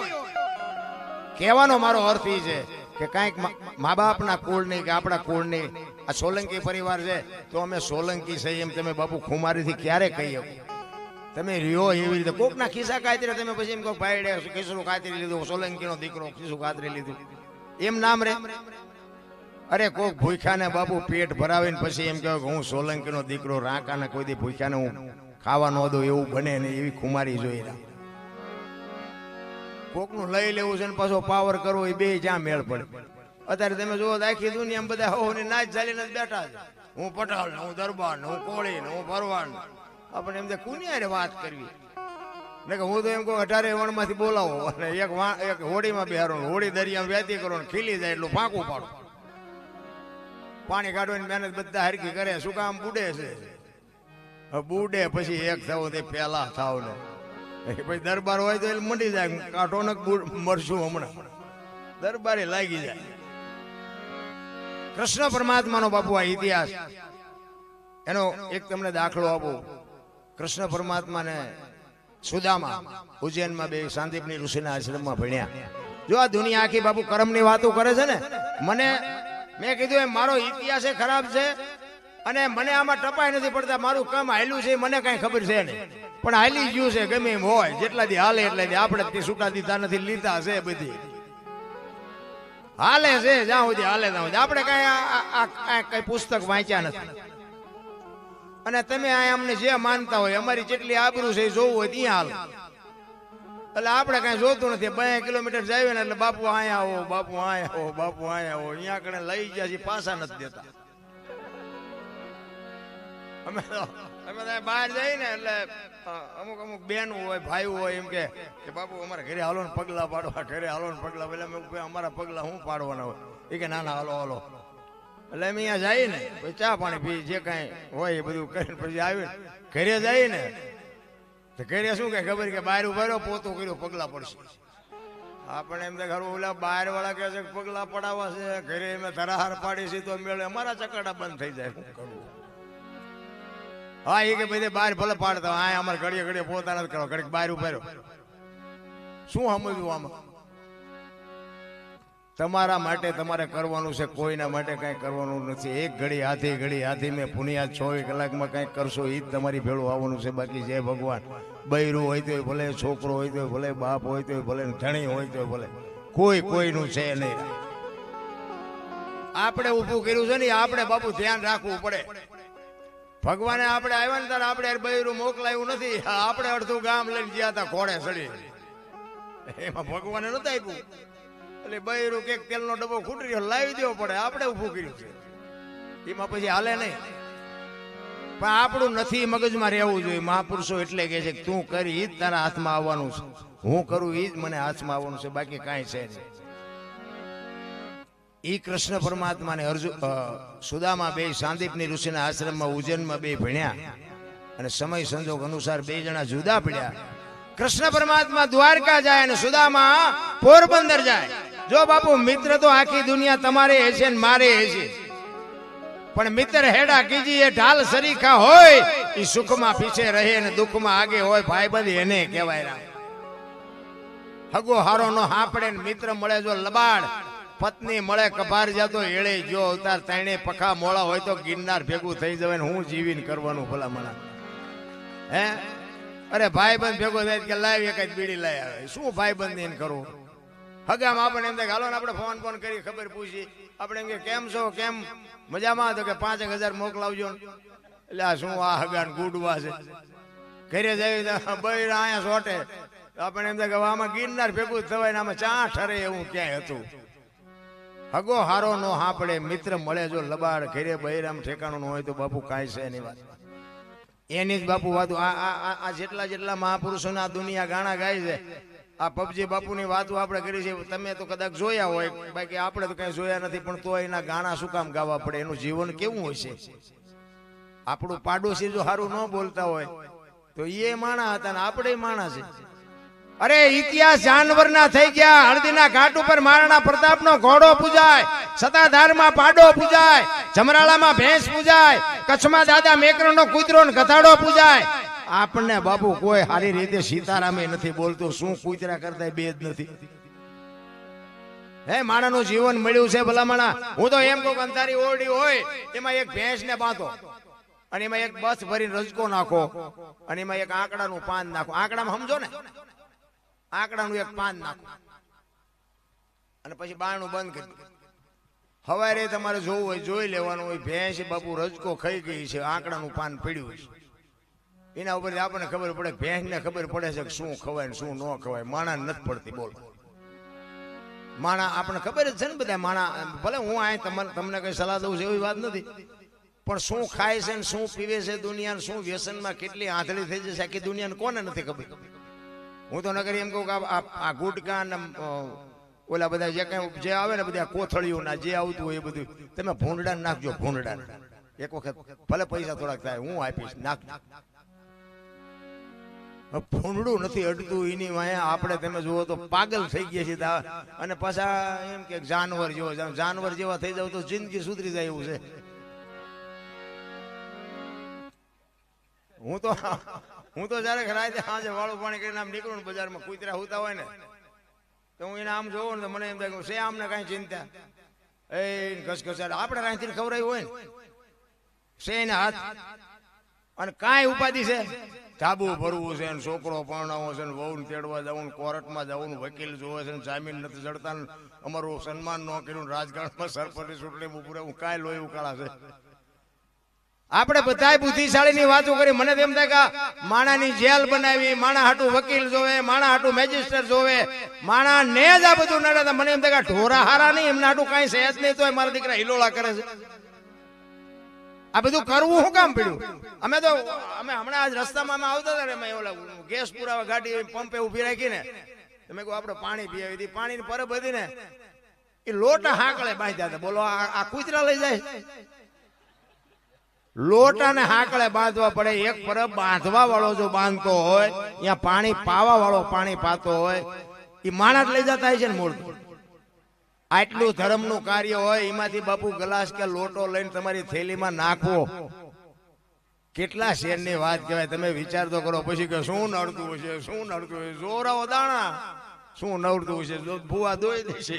કહેવાનો મારો અર્થ એ છે કે કાંઈક મા બાપના કુળની કે આપણા કુળની. આ સોલંકી પરિવાર છે તો અમે સોલંકી છે એમ તમે બાપુ ખુમારીથી ક્યારે કહી શકો? તમે રહ્યો એવી રીતે કોકના ખિસ્સા કાતરી, તમે પછી એમ કહો ભાઈ ખિસ્સું કાતરી લીધું, સોલંકીનો દીકરો ખિસ્સું કાતરી લીધું, એમ નામ રે? અરે કોક ભૂખ્યાને બાપુ પેટ ભરાવીને પછી એમ કહેવાય કે હું સોલંકીનો દીકરો, રાંકાને કોઈ દી ભૂખ્યાને હું ખાવા ન દઉં, એવું બને ને એવી ખુમારી જોઈ. કોકનું લઈ લેવું છે ને પાછો પાવર કરવો એ બે જ્યાં મેળ પડે. અત્યારે તમે જુઓ આખી દુનિયામાં બધા હોની નાચ ચાલીને બેઠા છે. હું પટાલ ને હું દરબાર ને હું કોળી ને હું ભરવાડ ને આપણે એમ કુનિયારે વાત કરવી ને કે હું તો એમ કહું 18 વણમાંથી બોલાવો અને એક હોડીમાં બેહારો હોડી દરિયામાં વહેતી કરો ને ખીલી જાય એટલું ફાંકું પાડો. પાણી કાઢવાની મહેનત બધા હરકી કરે શું કામ બુડે છે બુડે પછી એક થાવ તે પેલા થાવ ને પછી દરબાર હોય તો એટલે મંડી જાય કાઢો ને મરશું હમણાં દરબારે લાગી જાય. કૃષ્ણ પરમાત્માનો બાપુ આ ઇતિહાસ એનો એક તમને દાખલો આપો. કૃષ્ણ પરમાત્માને સુદામા ઉજ્જૈનમાં બે સાંદીપની ઋષિના આશ્રમમાં ભણ્યા. જો આ દુનિયા આખી બાપુ કર્મની વાતો કરે છે ને મેં કીધું એમ મારો ઇતિહાસ ખરાબ છે અને મને આમાં ટપાઈ નથી પડતા. મારું કામ હાલ્યું છે મને કઈ ખબર છે નહીં પણ હાલી ગયું છે ગમે એમ હોય જેટલા દી હાલે એટલા દી આપણે તે છૂટા દીધા નથી લીધા છે બધી હાલે છે જ્યાં સુધી હાલે ત્યાં સુધી આપણે કઈ પુસ્તક વાંચ્યા નથી. અને તમે આ અમને જે માનતા હોય અમારી જેટલી આબરૂ છે એ જોવું હોય ત્યાં હાલ એટલે આપણે કઈ જોતું નથી. 2 કિલોમીટર જાય ને એટલે બાપુ અહીંયા આવો બાપુ અહીંયા આવો બાપુ અહીંયા આવો અહીંયા કણે લઈ ગયા છે પાછા નથી દેતા. અમે બહાર જઈએ ને એટલે અમુક બેન હોય ભાઈ હોય એમ કે બાપુ અમારા ઘરે હાલો ને પગલા પાડવા ઘરે હાલો ને પગલા પેલા અમારા પગલા શું પાડવાના હોય એ કે ના ના હાલો હાલો એટલે અમે અહીંયા જઈએ ને પછી ચા પાણી પી જે કઈ હોય એ બધું કરીને પછી આવીને ઘરે જઈએ ને તો ઘરે શું કે ખબર કે બહાર ઉભા રહ્યો પોતું કર્યું પગલા પડશે. આપણે એમ ઘર ઓલા બહાર વાળા કે છે પગલા પડાવવા છે ઘરે અમે ધરાહાર પાડી છે તો મેળે અમારા ચકડા બંધ થઈ જાય શું કરવું. હા એ કે ભાઈ બહાર ભલે પાડતા હા અમારે ઘડીએ ઘડીએ પોતા નથી કરવા ઘડીક બહાર ઉભા રહ્યો શું સમજવું આમાં. તમારા માટે તમારે કરવાનું છે કોઈના માટે કઈ કરવાનું નથી. એક ઘડી હાથી મેં પુનિયા 24 કલાકમાં કઈ કરશો એ જ તમારી ભેળું આવવાનું છે. બાકી જય ભગવાન બૈરું હોય તો ભલે છોકરો હોય તો ભલે બાપ હોય તો ભલે ધણી હોય તો ભલે કોઈનું છે નહીં. આપણે ઊભું કર્યું છે ને આપણે બાપુ ધ્યાન રાખવું પડે. ભગવાને આપણે આવ્યા ને ત્યારે આપણે બૈરું મોકલાયું નથી. આપણે અડધું ગામ લઈને ગયા હતા ઘોડે ચડી એમાં ભગવાને નતા આપ્યું એટલે બૈરું કે તેલનો ડબ્બો ખૂટી રહ્યો લાવી દેવો પડે. આપણે ઊભું કર્યું છે એમાં પછી હાલે નહીં. પણ આપણું નથી મગજમાં રહેવું જોઈએ. મહાપુરુષો એટલે કે છે તું કરી ઈ જ તારા હાથમાં આવવાનું છે હું કરું ઈ જ મને હાથમાં આવવાનું છે બાકી કાંઈ છે નહીં. ઈ કૃષ્ણ પરમાત્માને સુદામા બે સાંદીપની ઋષિના આશ્રમમાં ઉજ્જૈનમાં બે ભણ્યા અને સમય સંજોગ અનુસાર બે જણા જુદા પડ્યા. કૃષ્ણ પરમાત્મા દ્વારકા જાય અને સુદામા પોરબંદર જાય. જો બાપુ મિત્ર તો આખી દુનિયા તમારે હશે ને મારે હશે પણ મિત્ર હેડા કીજી એ ઢાલ સરીખા હોય એ સુખમાં પીછે રહે અને દુઃખમાં આગે હોય ભાઈબંધ એને કહેવાય. હગો હારો નો હાપડે મિત્ર મળે જો લબાડ પત્ની મળે કભાર જાતો એળે જો અવતાર તાણે પખા મોળા હોય તો ગિરનાર ભેગું થઈ જવાય ને હું જીવીને કરવાનું ભલામણા હે. અરે ભાઈબંધ ભેગો થાય કે લાવી એક જ બીડી લઈ આવે શું ભાઈબંધ ને કરવું. હગામ આપણે એમ થાય હાલો ને આપણે ફોન કરી ખબર પૂછી આપણે એમ કે કેમ છો કેમ મજામાં તો કે 5000 મોકલાવજો એટલે આ શું આ હગાન ગુડવા છે. ઘરે જઈ બૈર અહીંયા સોટે આપણે એમ થાય કે આમાં ગિરનાર ભેગું થવાય ને આમાં ચા ઠરે એવું ક્યાંય હતું. હગો હારો નો હાપડે મિત્ર મળે જો લબાડ ઘરે બૈરામ ઠેકાણું હોય તો બાપુ કાંઈ છે એની વાત એની જ બાપુ વાતો. આ જેટલા મહાપુરુષોના દુનિયા ગાણા ગાય છે આ પબજી બાપુની વાતો આપણે કરી છે. તમે તો કદાચ જોયા હોય બાકી આપણે તો કઈ જોયા નથી પણ તો એના ગાણા શું કામ ગાવા પડે. એનું જીવન કેવું હોય છે. આપણું પાડોશી જો સારું ન બોલતા હોય તો એ માણા હતા ને આપણે માણા છે. અરે ઇતિહાસ જાનવરના થઈ ગયા. હળદીના ઘાટ ઉપર મહારાણા પ્રતાપનો ઘોડો પૂજાય, સતાધારમાં પાડો પૂજાય, જમરાળામાં ભેંસ પૂજાય, કચ્છમાં દાદા મેકરણનો કૂતરો ને ગધાડો પૂજાય. આપણને બાપુ કોઈ સારી રીતે સીતારામે નથી બોલતો. શું કૂતરા કરતા બે જ નથી. હે માણાનું જીવન મળ્યું છે ભલામણા. હું તો એમ કહું અંધારી ઓરડી હોય એમાં એક ભેંસ ને બાંધો અને એમાં એક બસ ભરીને રજકો નાખો અને એમાં એક આંકડાનું પાન નાખો. આંકડામાં સમજો ને આંકડાનું એક પાન નાખો અને પછી બારણું બંધ કરી. હવારે તમારે જોવું હોય જોઈ લેવાનું હોય ભેંસ બાપુ રજકો ખાઈ ગઈ છે આંકડાનું પાન પડ્યું છે એના ઉપર આપણને ખબર પડે, ભેંસને ખબર પડે છે કે શું ખવાય ને શું ન ખવાય, માણા નથી પડતી. બોલો, માણા આપણને ખબર જ છે ને બધા માણા. ભલે હું આ તમને કઈ સલાહ દઉં છું એવી વાત નથી, પણ શું ખાય છે ને શું પીવે છે દુનિયા, શું વ્યસનમાં કેટલી આંધળી થઈ જશે આખી દુનિયાને કોને નથી ખબર. હું તો નગર એમ કહું કે આ ગુટકા ને ઓલા બધા જે કઈ જે આવે ને બધા કોથળીઓ ના જે આવતું હોય એ બધું તમે ભૂંડડા નાખજો. ભૂંડડા એક વખત ભલે પૈસા થોડાક થાય હું આપીશ, નાખજો. ભૂંડડું નથી અડતું એની વાયા આપણે તમે જુઓ તો પાગલ થઈ ગયા છીએ. અને પાછા એમ કે જાનવર જેવો, જાનવર જેવા થઈ જાવ તો જિંદગી સુધરી જાય એવું છે. હું તો જયારે રાતે સાંજે વાળું પાણી કરીને આમ નીકળું ને બજારમાં કૂતરા હોતા હોય ને તો હું એને આમ જોઉં ને તો મને એમ થાય છે આમને કઈ ચિંતા એ ઘસઘસાટ આપણે કાંઈથી ખવડાવ્યું હોય ને છે એને હાથ અને કાંઈ ઉપાધિ છે. ધાબુ ભરવું છે ને છોકરો પરણાવો છે ને વહુ તેડવા જવું ને કોર્ટમાં જવું, વકીલ જોવે છે ને જામીન નથી ચડતા, અમારું સન્માન ન કર્યું, રાજકારણમાં સરપંચની ચૂંટણી પૂરે હું કાંઈ લોહી ઉકાળા છે. આપણે બધા બુદ્ધિશાળી ની વાતો કરી. મને તેમ થાય કે માણાની જેલ બનાવી, માણા હાટું વકીલ જોવે, માણા હાટું મેજિસ્ટ્રેટ જોવે, માણા ને જ આ બધું નડે. મને એમ થાય કે ઢોરા હારા નહીં, એમને હાટું કઈ સહેજ નહીં તો મારા દીકરા હિલોળા કરે છે. આ બધું કરવું શું કામ પડ્યું? અમે હમણાં આજ રસ્તામાં આવતા હતા ને ઓલા ગેસ પુરાવા ગાડી પંપે ઉભી રાખી ને તમે કહો આપણે પાણી પીવી હતી, પાણીની પરબ હતી ને એ લોટા હાંકળે બાંધ્યા હતા. બોલો આ કૂતરા લઈ જાય? લોટા ને હાંકળે બાંધવા પડે. એક પરબ બાંધવા વાળો જો બાંધતો હોય, અહીંયા પાણી પાવા વાળો પાણી પાતો હોય, એ માણસ લઈ જતા હોય છે ને મૂળ. આટલું ધર્મનું કાર્ય હોય એમાંથી બાપુ ગ્લાસ કે લોટો લઈને તમારી થેલીમાં નાખવો કેટલા શેરની વાત કહેવાય. તમે વિચાર તો કરો પછી કે શું નડતું હશે, શું નડતું હશે, જોરાઓ દાણા શું નડતું હશે, ભૂવા દોઈ દેશે.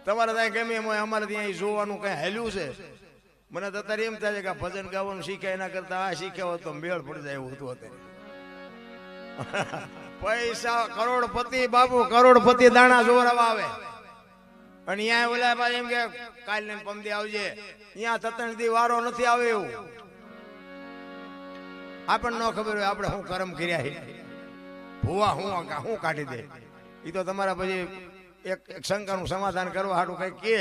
તમારે ત્યાં ગમે એમ હોય, અમારે ત્યાં જોવાનું કઈ હેલ્યું છે. મને તો અત્યારે એમ થાય છે કે ભજન ગાવાનું શીખ્યા એના કરતા આ શીખ્યા હોત તો મેળ પડી જાય એવું હતું અત્યારે. પૈસા કરોડપતિ બાપુ, કરોડપતિ દાણા જોરાવા આવે અને અહીંયા ઓલા ભાઈ એમ કે કાલ ને પમદી આવજે, અહીંયા તતણ દી વારો નથી આવે એવું આપણને ન ખબર હોય આપણે શું કર્મ કર્યા છે. ભૂવા હું કાઢી દે એ તો તમારા પછી એક શંકાનું સમાધાન કરવા હાટું કઈ કે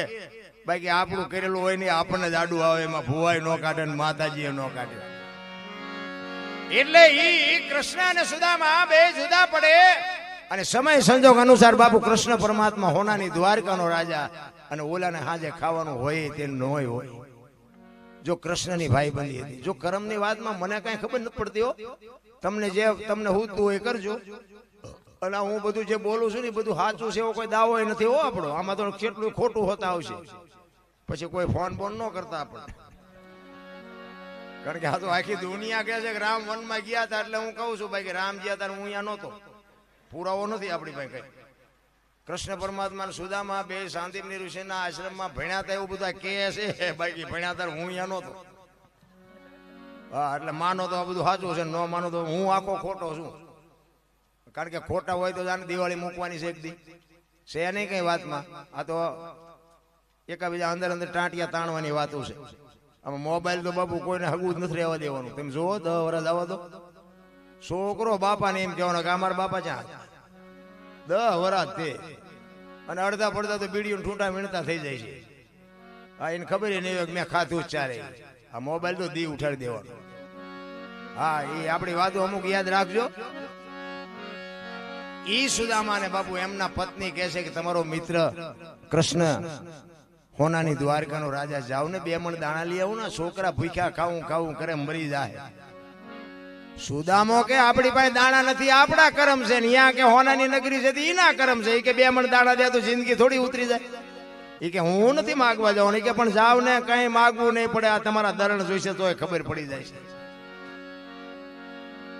બાકી આપણું કરેલું હોય ને આપણને જ આડું આવે. એમાં ભૂવાય ન કાઢે ને માતાજી ન કાઢે. એટલે ઈ કૃષ્ણ અને સુદામા બે જુદા પડે અને સમય સંજોગ અનુસાર બાપુ કૃષ્ણ પરમાત્મા હોનાની દ્વારકાનો રાજા અને ઓલાને હાજે ખાવાનું હોય તે ન હોય. જો કૃષ્ણની ભાઈબંધી હતી. જો કર્મની વાતમાં મને કઈ ખબર નથી પડતી હો. તમને જે તમને હુતું હોય કરજો. અને હું બધું જે બોલું છું ને બધું સાચું છે એવો કોઈ દાવો નથી હો આપણો. આમાં તો કેટલું ખોટું હોતા આવશે. પછી કોઈ ફોન ન કરતા આપણે, કારણ કે આ તો આખી દુનિયા કહે છે કે રામ વનમાં ગયા હતા એટલે હું કહું છું ભાઈ કે રામ ગયા હતા હું અહીંયા નહોતો. પુરાવો નથી આપણી પાસે કઈ. કૃષ્ણ પરમાત્મા સુદામા બે શાંતિની ઋષિના આશ્રમમાં ભણ્યા હતા એવું બધા કહે છે. બાકી ભણ્યા હતા હું અહીંયા નહોતો. હા, એટલે માનો તો આ બધું સાચું છે, ન માનો તો હું આખો ખોટો છું. કારણ કે ખોટા હોય તો જાણે દિવાળી મૂકવાની છે એક દી છે નહીં કઈ વાતમાં. આ તો એકાબીજા અંદર અંદર ટાંટિયા તાણવાની વાતો છે. આમાં મોબાઈલ તો બાપુ કોઈને હગું જ નથી રહેવા દેવાનું. તમે જોવો 10 વર્ષ આવવા દો. છોકરો બાપાને એમ કહેવાનો કે અમારા બાપા ક્યાં 10 વર્ષ તે અને અડધા પડધા તો બીડીઓ ઠૂંટા મીણતા થઈ જાય છે. હા, એને ખબર નહીં મેં ખાધું જ ચારે. આ મોબાઈલ તો દી ઉઠાડી દેવાનો. હા, એ આપણી વાતો અમુક યાદ રાખજો. ઈ સુદામા ને બાપુ એમના પત્ની કહે છે કે તમારો મિત્ર કૃષ્ણ હોનાની દ્વારકાનો રાજા જાવ ને 2 મણ દાણા લઈ આવું ને, છોકરા ભૂખ્યા ખાવું કરે મરી જાય. સુદામો કે આપણી પાસે દાણા નથી, આપણા કરમ છે ને. અહીંયા કે હોનાની નગરી છે એના કરમ છે. કે 2 મણ દાણા દે તો જિંદગી થોડી ઉતરી જાય. એ કે હું નથી માગવા જાઉં. કે પણ જાવ ને કઈ માગવું નહીં પડે. આ તમારા દરણ જોઈશે તો ખબર પડી જાય છે.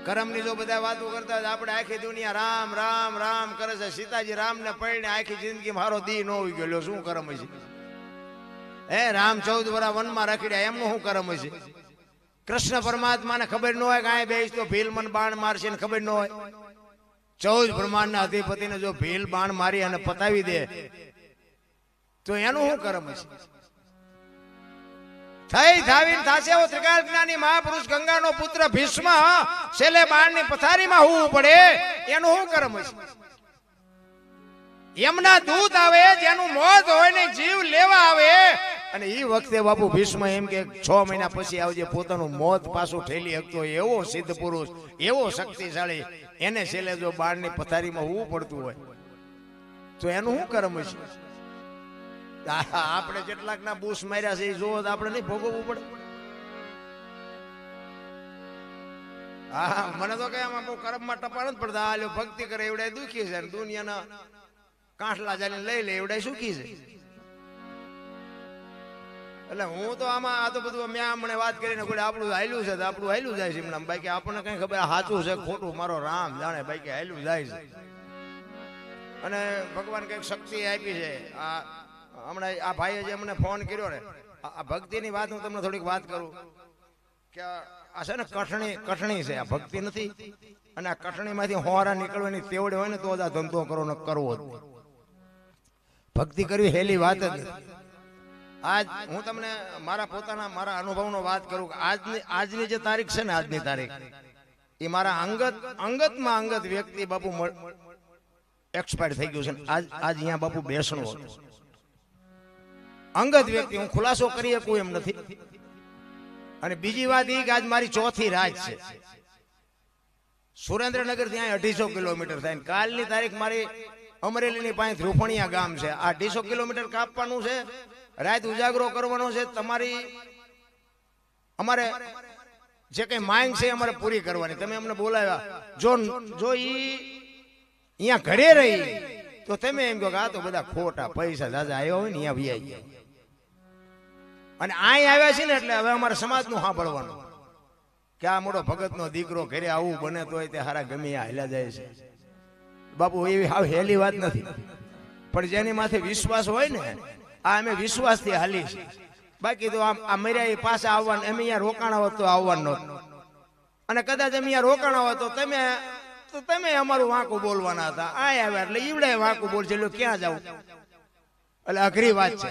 કરમની જો બધા વાતો કરતા આપણે આખી દુનિયા રામ રામ રામ કરે છે. સીતાજી રામ ને પડીને આખી જિંદગી મારો દી ન હોઈ ગયો. શું કરમ હશે? રામ 14 વર્ષ વનમાં રખડ્યા એમનું શું કરમ હશે? કૃષ્ણ પરમાત્માને ખબર ન હોય કે આ બેસ તો ભીલ મન બાણ મારશે ને ખબર ન હોય. 14 બ્રહ્માંડના અધિપતિને જો ભીલ બાણ મારી અને પતાવી દે તો એનું શું કરમ હશે? થઈ થાવીને થાશે એવો ત્રિકાળ જ્ઞાની મહાપુરુષ ગંગાનો પુત્ર ભીષ્મ છેલ્લે બાણની પથારીમાં હોવું પડે એનું શું કર્મ છે? એમના દૂત આવે જેનું મોત હોય ને જીવ લેવા આવે અને એ વખતે બાપુ ભીષ્મ એમ કે 6 મહિના પછી આવજે, પોતાનું મોત પાછું ઠેલી શકતો એવો સિદ્ધ પુરુષ, એવો શક્તિશાળી, એને છેલ્લે જો બાણની પથારીમાં હોવું પડતું હોય તો એનું શું કર્મ છે? આપણે જેટલાક ના બૂસ માર્યા છે એ જોવો તો આપણે નહીં ભોગવવું પડે? હા, મને તો કઈ આમાં બહુ કર્મમાં ટપા નથી પડતા. આ ભક્તિ કરે એવડાય દુખી છે, દુનિયાના કાંઠલા જાને લઈ લે એવડાય સુખી છે. એટલે હું તો આમાં આ તો બધું મેં મને વાત કરીને આપણું હાલ્યું છે તો આપણું હાલ્યું જાય છે એમના, બાકી આપણને કઈ ખબર સાચું છે ખોટું મારો રામ જાણે, બાકી હાલ્યું જાય છે. અને ભગવાન કઈક શક્તિ આપી છે. આ હમણાં આ ભાઈએ જે મને ફોન કર્યો ને, આ ભક્તિની વાત હું તમને થોડીક વાત કરું કે આ છે ને કઠણી છે, આ ભક્તિ નથી. અને આ કઠણીમાંથી હોરા નીકળવાની તેવડે હોય ને તો જ આ ધંધો કરવો જ. ભક્તિ કરવી હેલી વાત જ નથી. આજ હું તમને મારા અનુભવનો વાત કરું કે આજની જે તારીખ છે ને, આજની તારીખ એ મારા અંગતમાં અંગત વ્યક્તિ બાપુ એક્સપાયર થઈ ગયું છે. આજ અહીંયા બાપુ બેસણું હતું. અંગત વ્યક્તિ, હું ખુલાસો કરી શકું એમ નથી. અને બીજી વાત એ કે આજ મારી ચોથી રાત છે. સુરેન્દ્રનગર થી 250 કિલોમીટર થાય. કાલની તારીખ મારી અમરેલીની પાસે રૂપણિયા ગામ છે. આ 250 કિલોમીટર કાપવાનું છે, રાત ઉજાગરો કરવાનો છે. અમારે જે કઈ માંગ છે અમારે પૂરી કરવાની. તમે અમને બોલાવ્યા, જો ઈ અહીંયા ઘરે રહી તો તમે એમ કહો કે આ તો બધા ખોટા પૈસા દાદા આવ્યા હોય ને અહીંયા વ્યાઈ ગયા. અને અહીં આવ્યા છે ને એટલે હવે અમારા સમાજનું સાંભળવાનું કે આ મોટો ભગતનો દીકરો ઘરે આવું બને તો તે હારા ગમે હાલ્યા જાય છે. બાપુ એવી હાવ હેલી વાત નથી, પણ જેની માથે વિશ્વાસ હોય ને, આ અમે વિશ્વાસથી હાલી છે. બાકી તો આ મર્યા એ પાછા આવવાનું, અમે અહીંયા રોકાણા હોત તો આવવાનું નહોતું. અને કદાચ અમે અહીંયા રોકાણા હોત તો તમે અમારું વાંકું બોલવાના હતા. આ આવ્યા એટલે ઈવડે વાંકું બોલશે, એટલે ક્યાં જવું? એટલે અઘરી વાત છે.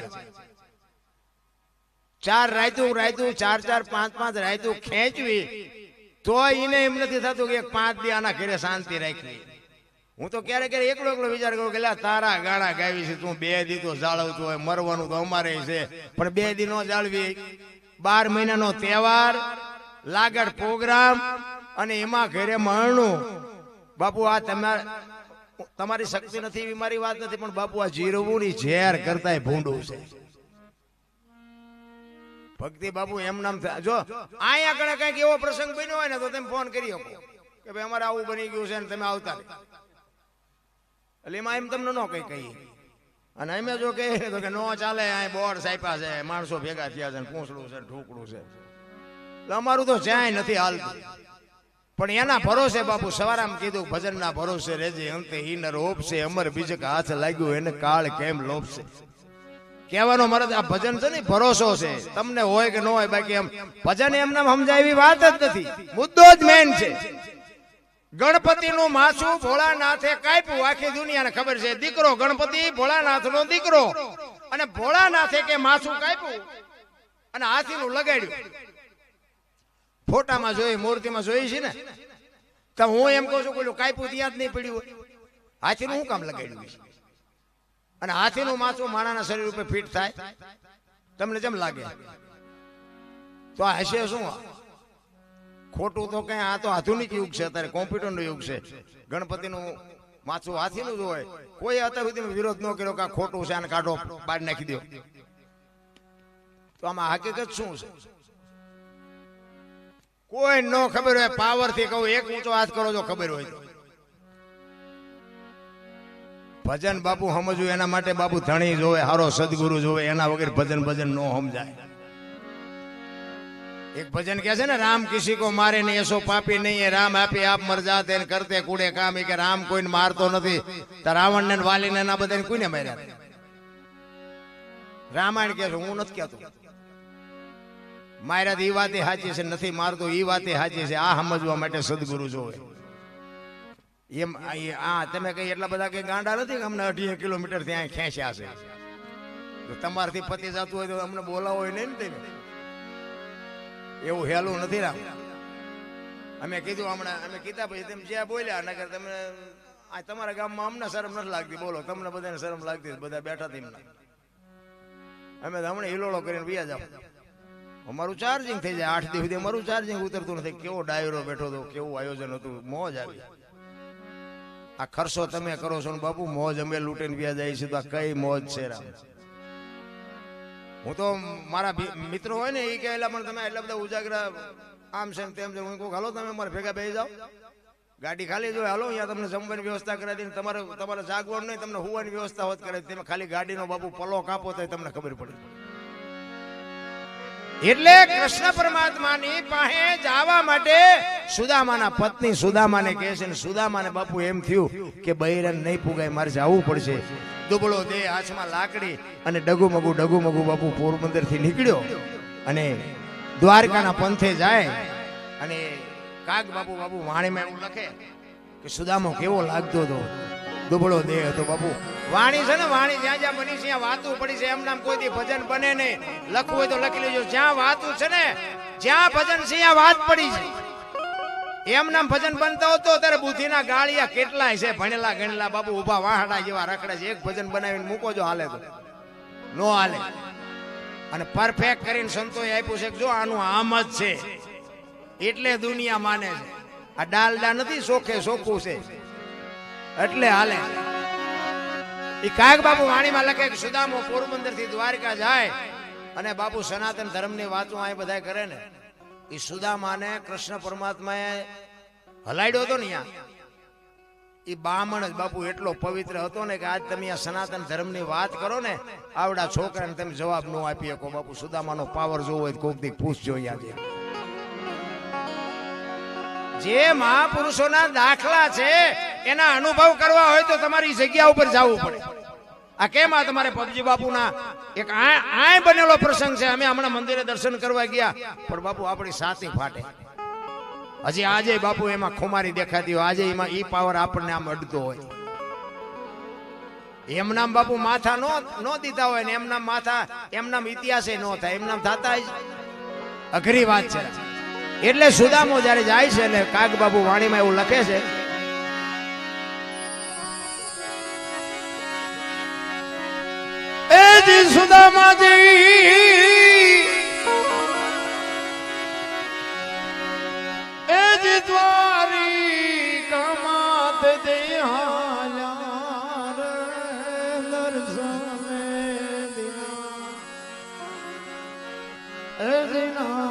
4 રાયતું 4 5 રાયતું ખેંચવી તો એને એમ નથી થતું કે 5 દી આના ઘરે શાંતિ રાખવી. હું તો ક્યારેક એકલો વિચાર કરું કે તારા ગાણા ગાવી છે, તું 2 દી તો જાળવતું હોય, મરવાનું તો અમારે છે, પણ 2 દી નો જાળવી. 12 મહિનાનો તહેવાર, લાગડ પ્રોગ્રામ અને એમાં ઘરે મરણું. બાપુ આ તમારી શક્તિ નથી એવી મારી વાત નથી, પણ બાપુ આ જીરવું ની ઝેર કરતા ભૂંડું છે. ભક્તિ બાપુ એમ નામ જો અહીંયા કણે કઈક એવો પ્રસંગ બન્યો હોય ને તો તમે ફોન કરી શકો કે ભાઈ અમારે આવું બની ગયું છે ને તમે આવતા રહે. એટલે એમાં એમ તમને ન કઈ કહીએ. અને અમે જો કહીએ તો કે નો ચાલે, અહીં બોર્ડ સાપ્યા છે, માણસો ભેગા થયા છે, પૂંછડું છે, ઠોકડું છે. એટલે અમારું તો જ્યાંય નથી હાલતું. પણ એના ભરોસે બાપુ સવારામ કીધું, ભજનના ભરોસે રેજે અંતે હીન રોપશે, અમર બીજક હાથ લાગ્યું એને કાળ કેમ લોપશે. કહેવાનો મારે આ ભજન છે ને ભરોસો છે, તમને હોય કે ન હોય. બાકી એમ ભજન એમને સમજાય એવી વાત જ નથી. મુદ્દો જ મેન છે. ગણપતિનું માથું ભોળાનાથે કાપ્યું, આખી દુનિયાને ખબર છે. દીકરો ગણપતિ ભોળાનાથનો દીકરો, અને ભોળાનાથે કે માથું કાપ્યું અને હાથીનું લગાડ્યું. ફોટામાં જોઈ, મૂર્તિમાં જોઈ છે ને, તો હું એમ કહું છું પેલું કાપ્યું ત્યાં જ નહીં પડ્યું હોય, હાથીનું શું કામ લગાડ્યું છે? અને હાથીનું માથું માણાના શરીર ઉપર ફિટ થાય, તમને જેમ લાગે તો આ હશે શું? ખોટું તો કઈ, આ તો આધુનિક યુગ છે, અત્યારે કોમ્પ્યુટરનો યુગ છે. ગણપતિનું માથું હાથીનું જ હોય. કોઈ અત્યાર સુધી વિરોધ ન કર્યો કે આ ખોટું છે, આને કાઢો, બહાર નાખી દો. તો આમાં હકીકત શું છે? કોઈ ન ખબર હોય, પાવર થી કહું, એક ઊંચો હાથ કરો જો ખબર હોય તો. ભજન બાપુ સમજવું એના માટે બાપુ ધણી જોવે, હારો સદગુરુ જોવે, એના વગર ભજન ન સમજાય. એક ભજન કે છે ને, રામ કિસી કો મારે નહીં એસો પાપી નહીં હે, રામ આપે આપ મર જાતે કરતે કુડે કામ. કે રામ કોઈને મારતો નથી, તો રાવણ ને વાલી ને એના બધાને કોઈને માર્યા? રામાયણ કે છે, હું નથી કહેતો માર્યા ઈ વાતે સાચી છે, નથી મારતો ઈ વાતે સાચી છે. આ સમજવા માટે સદગુરુ જોવે. એમ આ તમે કઈ એટલા બધા કઈ ગાંડા નથી કે અમને 18 કિલોમીટર ત્યાં ખેંચ્યા છે. તમારાથી પતિ જતું હોય તો અમને બોલાવો નહીં ને. તમે એવું હેલું નથી રામ. અમે કીધું હમણાં અમે કીધા પછી તેમ જ્યાં બોલ્યા નકર તમને આ તમારા ગામમાં અમને શરમ નથી લાગતી. બોલો તમને બધાને શરમ લાગતી બધા બેઠા તેમને. અમે તો હમણાં હિલોળો કરીને વ્યા જાવ. અમારું ચાર્જિંગ થઈ જાય 8 દિવસ સુધી અમારું ચાર્જિંગ ઉતરતું નથી. કેવો ડાયરો બેઠો હતો, કેવું આયોજન હતું, મોજ આવી. આ ખર્ચો તમે કરો છો ને બાપુ, મોજ અમે લૂંટીને વ્યા જાય છે તો આ કઈ મોજ છે રામ. હું તો મારા મિત્રો હોય ને એ કહેલા પણ તમે એટલા બધા ઉજાગરા આમ છે તેમ છે. હું કહું હાલો તમે મારે ભેગા બેસી જાઓ, ગાડી ખાલી જો હાલો અહીંયા તમને જમવાની વ્યવસ્થા કરાવી દઈને તમારે જાગવાનું નહીં, તમને હોવાની વ્યવસ્થા હોત કરાવી. તમે ખાલી ગાડીનો બાપુ પલો કાપો તો તમને ખબર પડે. એટલે કૃષ્ણ પરમાત્માની પાસે જવા માટે સુદામાના પત્ની સુદામાને કહે છે ને સુદામાને બાપુ એમ થયું કે બૈરન નહીં પુગાય, મારે જવું પડશે. દુબળો દેહ, હાથમાં લાકડી અને ડગુમગુ બાપુ પોરબંદર થી નીકળ્યો અને દ્વારકાના પંથે જાય. અને કાગ બાપુ વાણીમાં એવું લખે કે સુદામો કેવો લાગતો હતો, દુબળો દેહ હતો બાપુ. વાણી છે ને વાણી જ્યાં જ્યાં બની છે ત્યાં વાતું પડી છે. એમ નામ કોઈ દી ભજન બને નહીં. લખવું હોય તો લખી લેજો. જ્યાં વાતું છે ને, જ્યાં ભજન છે ત્યાં વાત પડી છે. એમ નામ ભજન બનતા હોતો ત્યારે બુદ્ધિના ગાળિયા કેટલાય છે, ભણેલા ગણેલા બાપુ ઉભા વાહડા જેવા રખડે છે. એક ભજન બનાવીને મૂકો જો હાલે તો નો હાલે. અને પરફેક્ટ કરીને સંતોએ આપ્યું છે જો આનું આમ જ છે એટલે દુનિયા માને છે. આ ડાલડા નથી, સોખે સોખું છે એટલે હાલે. એ કાગ બાપુ વાણીમાં લખે કે સુદામો પોરબંદર થી દ્વારકા જાય અને બાપુ સનાતન ધર્મની વાતો આ બધા કરે ને. એ સુદામાને કૃષ્ણ પરમાત્માએ હલાડ્યો હતો ને ત્યાં. એ બામણ જ બાપુ એટલો પવિત્ર હતો ને કે આજ તમે આ સનાતન ધર્મની વાત કરો ને, આવડા છોકરાને તમે જવાબ ન આપી શકો. બાપુ સુદામાનો પાવર જોવો હોય કોક દી પૂછજો. જે મહાપુરુષોના દાખલા છે એના અનુભવ કરવા હોય તો તમારી જગ્યા ઉપર જવું પડે. આ કેમ આ તમારે પબજી બાપુના એક આ બનેલો પ્રસંગ છે. અમે હમણાં મંદિરે દર્શન કરવા ગયા પણ બાપુ આપણી સાથી ફાટે. હજી આજે બાપુ એમાં ખુમારી દેખાતી હોય, આજે એમાં ઈ પાવર આપણને આમ અડતો હોય. એમ નામ બાપુ માથા નો દીધા હોય ને એમ નામ માથા એમ નામ ઇતિહાસે નો થાય. એમ નામ થતા જ અઘરી વાત છે. એટલે સુદામો જયારે જાય છે ને કાગ બાપુ વાણીમાં એવું લખે છે સુદામાજી એ જી દ્વારી કમાત દે હાલા દર્શને દિના એ દિના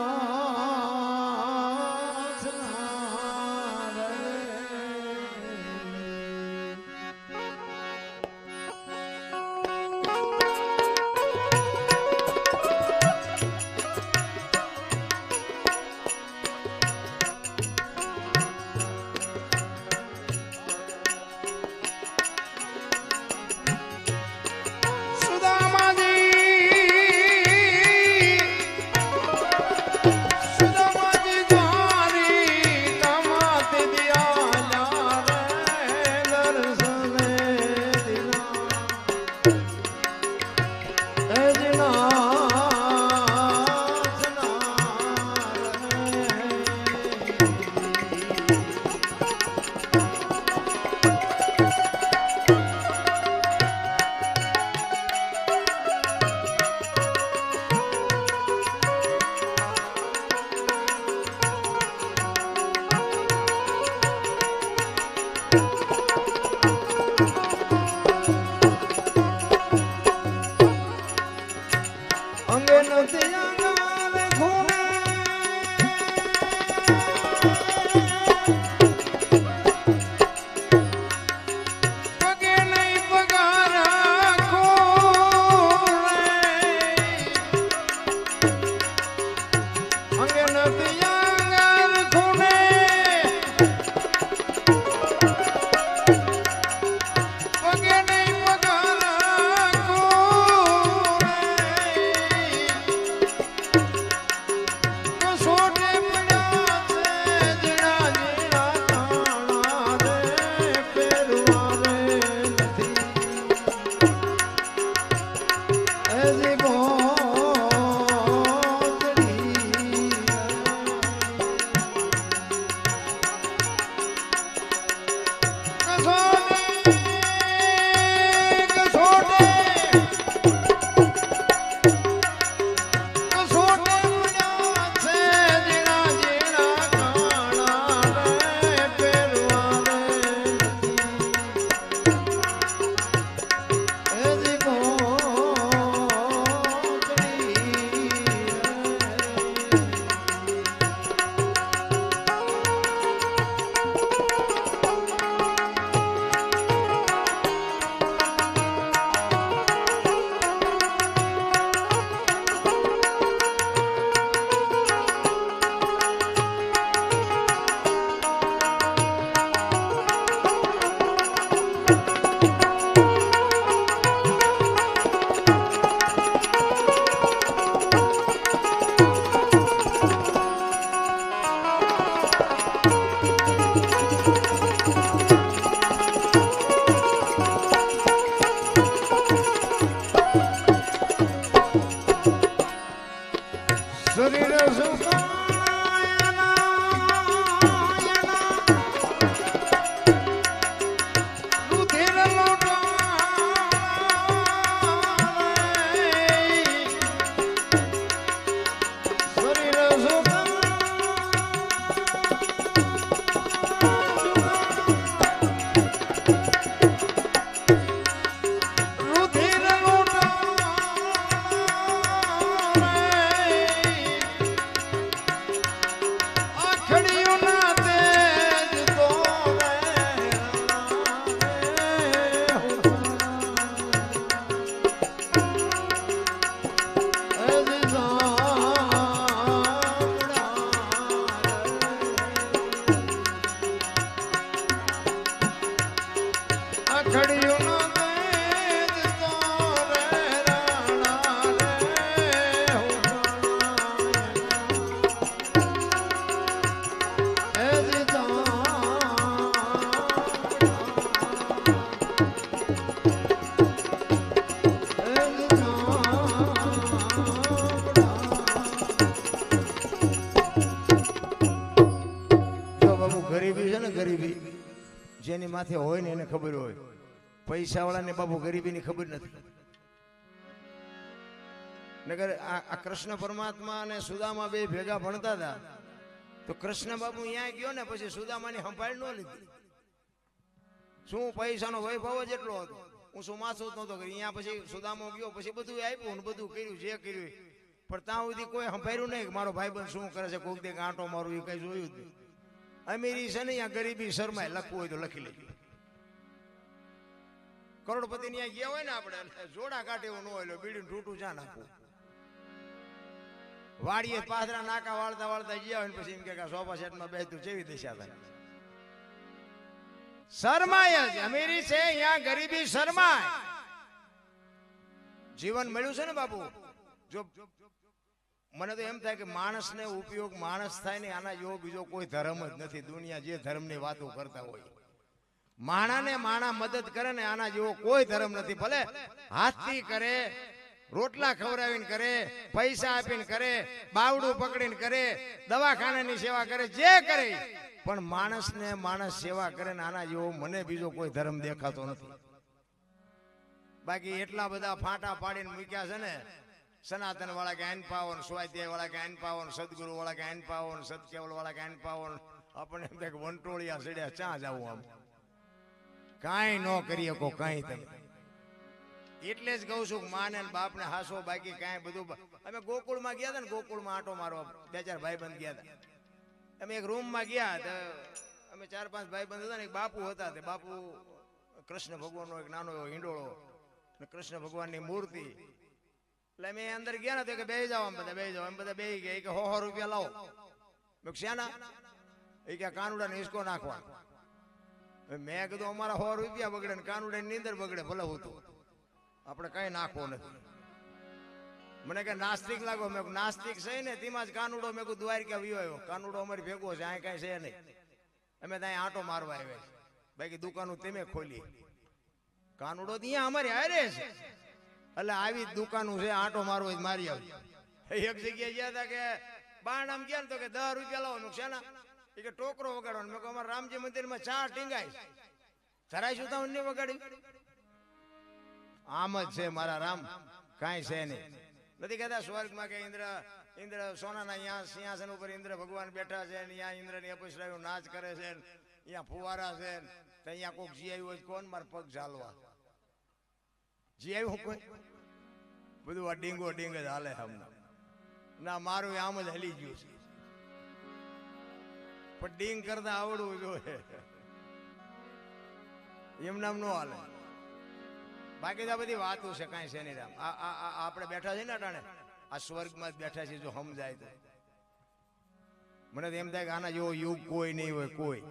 માથે હોય ને એને ખબર હોય, પૈસા વાળાને બાપુ ગરીબીની ખબર નથી. નગર આ કૃષ્ણ પરમાત્મા અને સુદામા બે ભેગા ભણતા હતા, તો કૃષ્ણ બાપુ અહીંયા ગયો ને પછી સુદામાની સંભાળ ન લીધી. શું પૈસાનો વૈભવ જ એટલો હતો, હું શું માથું જ નહોતો કરી. અહીંયા પછી સુદામો ગયો, પછી બધું આપ્યું ને બધું કર્યું જે કર્યું, પણ ત્યાં સુધી કોઈ સંભાળ્યું નહીં કે મારો ભાઈબંધ શું કરે છે, કોઈક દે આંટો મારું એ કઈ જોયું જ નહીં. અમીરી છે ને અહીંયા ગરીબી શરમાય, લખવું હોય તો લખી લેજો. કરોડપતિ ની ગયા હોય ને આપણે જોડા કાઢે એવું ન હોય, બીડીનું ઠૂઠું જ્યાં નાખવું. વાડીએ પાથરા નાકા વાળતા વાળતા ગયા હોય ને પછી એમ કે સોફા સેટમાં બેસતું જેવી દિશા થાય. શરમાય જ અમીરી છે, અહીંયા ગરીબી શરમાય. જીવન મળ્યું છે ને બાપુ. જો મને તો એમ થાય કે માણસને ઉપયોગ માણસ થાય ને આના જેવો બીજો કોઈ ધર્મ જ નથી. દુનિયા જે ધર્મની વાતો કરતા હોય, માણાને માણા મદદ કરે ને આના જેવો કોઈ ધર્મ નથી. ભલે હાથથી કરે, રોટલા ખવડાવીને કરે, પૈસા આપીને કરે, બાવડું પકડીને કરે, દવાખાનાની સેવા કરે, જે કરે, પણ માણસને માણસ સેવા કરે ને આના જેવો મને બીજો કોઈ ધર્મ દેખાતો નથી. બાકી એટલા બધા ફાંટા પાડીને મૂક્યા છે ને, સનાતન વાળા કે આઈન પાવન, સ્વાધ્યાય વાળા કે આઈન પાવન, સદગુરુ વાળા કે આઈન પાવન, સત્કેવલ વાળા કે આઈન પાવન. આપણને એમ થાય કે વંટોળિયા સડ્યા ચા જવું, આમ કાંઈ ન કરી શકો કાંઈ તમે. એટલે જ કહું છું કે માને બાપ ને હાસો, બાકી કાંઈ બધું. અમે ગોકુળમાં ગયા હતા ને, ગોકુળમાં આંટો મારવા 2-4 ભાઈબંધ ગયા હતા. અમે એક રૂમમાં ગયા હતા, અમે 4-5 ભાઈબંધ હતા ને, એક બાપુ હતા. તે બાપુ કૃષ્ણ ભગવાનનો એક નાનો એવો હિંડોળો ને કૃષ્ણ ભગવાનની મૂર્તિ. એટલે અમે અંદર ગયા ને તો કે બેસી જાઓ, બધા બેસી જાઓ. એમ બધા બેસી ગયા. કે 100 રૂપિયા લાવો. મેં શ્યાના એ કે કાનુડાને હિસકો નાખવા. મેં કીધું અમારા 100 રૂપિયા બગડે ને કાનુડાની નીંદર બગડે, ભલે હું તો આપણે કઈ નાખવો નથી. મને કે નાસ્તિક લાગો. મેં નાસ્તિક છે ને તેમાં જ કાનુડો. મેં કીધું દ્વારકા વિયો આવ્યો, કાનુડો અમારી ભેગો છે, આ કઈ છે નહીં. અમે ત્યાં આંટો મારવા આવ્યા, બાકી દુકાનો તમે ખોલી. કાનુડો ત્યાં અમારી હારે છે, એટલે આવી દુકાનો છે, આંટો મારવો જ મારી આવી. એક જગ્યાએ ગયા હતા કે બારણામ ગયા ને તો કે 10 રૂપિયા લાવો. મેં શેના? એ કે ટોકરો વગાડવાનો. મેં કહું અમારા રામજી મંદિરમાં 4 ટીંગાય, જરાય શું તમને વગાડી? આમ જ છે મારા રામ, કાંઈ છે નહીં. નથી કહેતા સ્વર્ગમાં કે ઇન્દ્ર સોનાના અહીંયા સિંહાસન ઉપર ઇન્દ્ર ભગવાન બેઠા છે, અહીંયા ઇન્દ્રની અપસરાઓ નાચ કરે છે, અહીંયા ફુવારા છે, તો અહીંયા કોઈક જી આવ્યું હોય કોણ મારા પગ ઝાલવા? જી આવ્યું કોઈ? બધું આ ડીંગો ડીંગ જ હાલે હમણાં. ના, મારું આમ જ હલી ગયું છે, પણ ડીંગ કરતા આવડવું જોઈએ. એમ નામ નો હાલે. બાકી તો બધી વાતો છે, કાંઈ છે નહીં રામ. આપણે બેઠા છે ને અટાણે, આ સ્વર્ગમાં જ બેઠા છે. જો સમજાય તો મને તો એમ થાય કે આના જેવો યુગ કોઈ નહીં હોય. કોઈ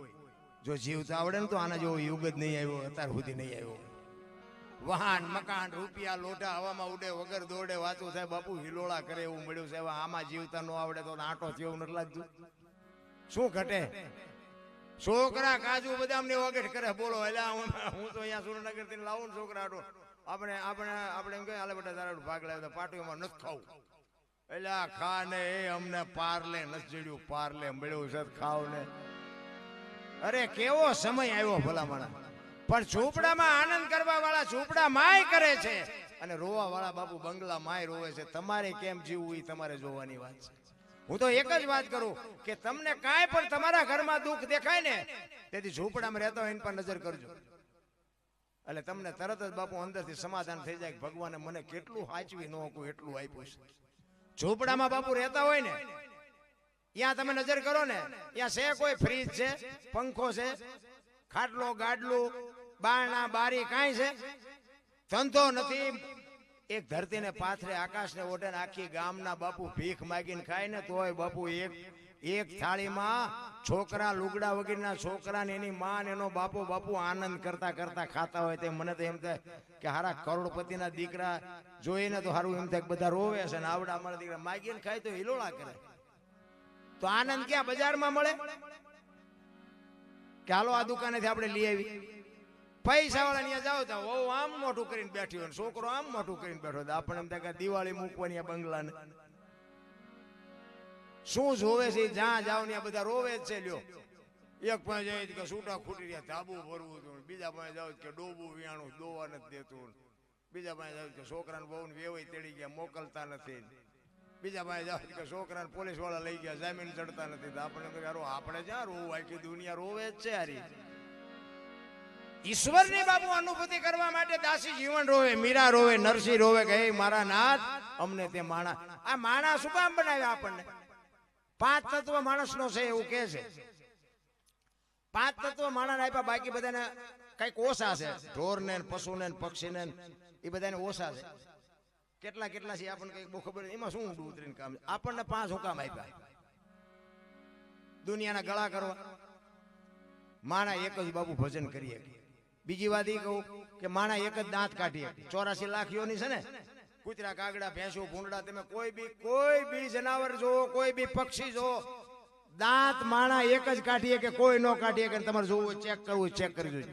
જો જીવતા આવડે ને તો આના જેવો યુગ જ નહીં આવ્યો, અત્યાર સુધી નહીં આવ્યો. વાહન મકાન રૂપિયા લોઢા હવામાં ઉડે, વગર દોડે, વાતું થાય, બાપુ હિલોળા કરે એવું મળ્યું છે. આમાં જીવતા ન આવડે તો આંટો થયો નથી લાગતું. શું ઘટે? છોકરા કાજુ બદામ ને વગેરે કરે, બોલો. એટલે હું તો અહીંયા સુરેન્દ્રનગર થી લાવું ને છોકરા આટો આપણે એમ કહે હાલે બેટા તારા ભાગ લાવ્યો, પાટીમાં નથી ખાવું. એટલે ખા ને એ અમને પાર્લે નથી જડ્યું, પાર્લે મળ્યું છે ખાવ ને. અરે કેવો સમય આવ્યો ભલામણા. પણ ઝૂંપડામાં આનંદ કરવા વાળા ઝૂંપડા માય કરે છે, અને રોવા વાળા બાપુ બંગલા માય રોવે છે. તમારે કેમ જીવવું એ તમારે જોવાની વાત છે. હું તો એક જ વાત કરું કે તમને કાંઈ પણ તમારા ઘરમાં દુઃખ દેખાય ને, તેથી ઝૂંપડામાં રહેતા હોય એની પર નજર કરજો, એટલે તમને તરત જ બાપુ અંદરથી સમાધાન થઈ જાય કે ભગવાને મને કેટલું સાચવી ન હતું એટલું આપ્યું છે. ઝૂંપડામાં બાપુ રહેતા હોય ને, ત્યાં તમે નજર કરો ને, ત્યાં છે કોઈ ફ્રીજ છે, પંખો છે, ખાટલો ગાડલું, બારણા બારી કાંઈ છે? ધંધો નથી. એક ધરતીને પાથરે, આકાશને ઓઢે, આખી ગામના બાપુ ભીખ માગીને ખાય ને તોય બાપુ એક થાળીમાં છોકરા લુગડા વગેરેના છોકરા ને એની માં એનો બાપુ આનંદ કરતા કરતા ખાતા હોય. તે મને તો એમ થાય કે હારા કરોડપતિના દીકરા જોઈને તો હારું એમ થાય કે બધા રોવે છે ને આવડા અમારા દીકરા માગીને ખાય તો હિલોળા કરે. તો આનંદ ક્યાં બજારમાં મળે? કે હાલો આ દુકાનેથી આપણે લઈ આવી. પૈસા વાળા ત્યાં જાવ તો વહુ આમ મોટું કરીને બેઠી હોય, છોકરો આમ મોટું કરીને બેઠો હોય. આપણે એમ થાય કે દિવાળી મૂકવાની આ બંગલાને શું જોવે છે? જ્યાં જાવ ને બધા રોવે જ છે. લ્યો એક પાસે જાય કે છૂટા ખૂટી રહ્યા ધાબુ ભરવું હતું, બીજા પાસે જાવ કે ડોબું વિયાણું દોવા નથી દેતું, બીજા પાસે જાવ કે છોકરાને બહુ વેવાઈ તેડી ગયા મોકલતા નથી, બીજા પાસે જાવ કે છોકરાને પોલીસ વાળા લઈ ગયા જામીન ચડતા નથી. આપણે આપણે જ્યાં રોવું, આખી દુનિયા રોવે જ છે હારી. ઈશ્વરની બાબુ અનુભૂતિ કરવા માટે દાસી જીવન રોવે, મીરા રોવે, નરસિંહ રોવે કે હે મારા નાથ અમને તે માણા. આ માણા શું કામ બનાવ્યા આપણને? 5 તત્વ માણસનો છે એવું કે છે. 5 તત્વ માણસને આપ્યા, બાકી બધાને કઈક ઓછા છે. ઢોરને પશુને પક્ષીને એ બધાને ઓછા છે. કેટલા કેટલા છે આપણને કઈક બહુ ખબર નથી. એમાં શું ઊંડું ઉતરીને કામ? આપણને 5 હુકામ આપ્યા દુનિયાના ગળા કરવા. માણા એક જ બાબુ ભજન કરીએ. બીજી વાત એ કહું કે માણા એક જ દાંત કાઢીએ. 84 લાખ યોની છે ને, કૂતરા કાગડા ભેંસો ભૂંડા તમે કોઈ બી જનાવર જો, કોઈ બી પક્ષી જો, દાંત માણા એક જ કાઢીએ કે કોઈ ન કાઢીએ કે તમારે જોવું ચેક કરવું ચેક કરી જોજો.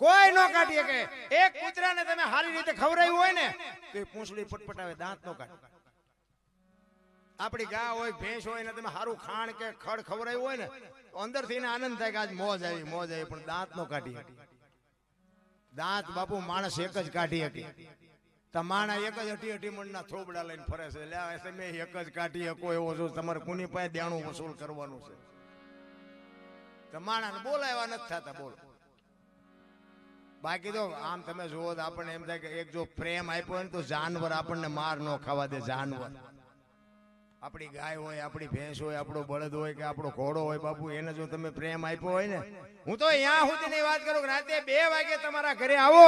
કોઈ ન કાઢીએ કે એક કૂતરાને તમે સારી રીતે ખવડાવ્યું હોય ને તો એ પૂંછડી પટપટાવે, દાંત નો કાઢે. આપણી ગા હોય ભેંસ હોય ને તમે સારું ખાણ કે ખડ ખવડાવ્યું હોય ને અંદરથી એને આનંદ થાય કે આજ મોજ આવી પણ દાંત નો કાઢી શકે. દાંત બાપુ માણસ એક જ કાઢી શકે. માણા એક જ અઢી મણના થોબડા લઈને ફરે છે. તમે એક જ કાઢી શકો એવો છો, તમારે કોની પાસે દેણું વસૂલ કરવાનું છે? તો માણાને બોલાવ્યા નથી થતા. બોલો બાકી તો આમ તમે જુઓ તો આપણને એમ થાય કે એક જો પ્રેમ આપ્યો હોય ને તો જાનવર આપણને માર ન ખાવા દે. જાનવર આપણી ગાય હોય, આપણી ભેંસ હોય, આપણો બળદ હોય કે આપણો ઘોડો હોય, બાપુ એને જો તમે પ્રેમ આપ્યો હોય ને, હું તો અહીંયા સુધીની વાત કરું કે રાતે 2 વાગે તમારા ઘરે આવો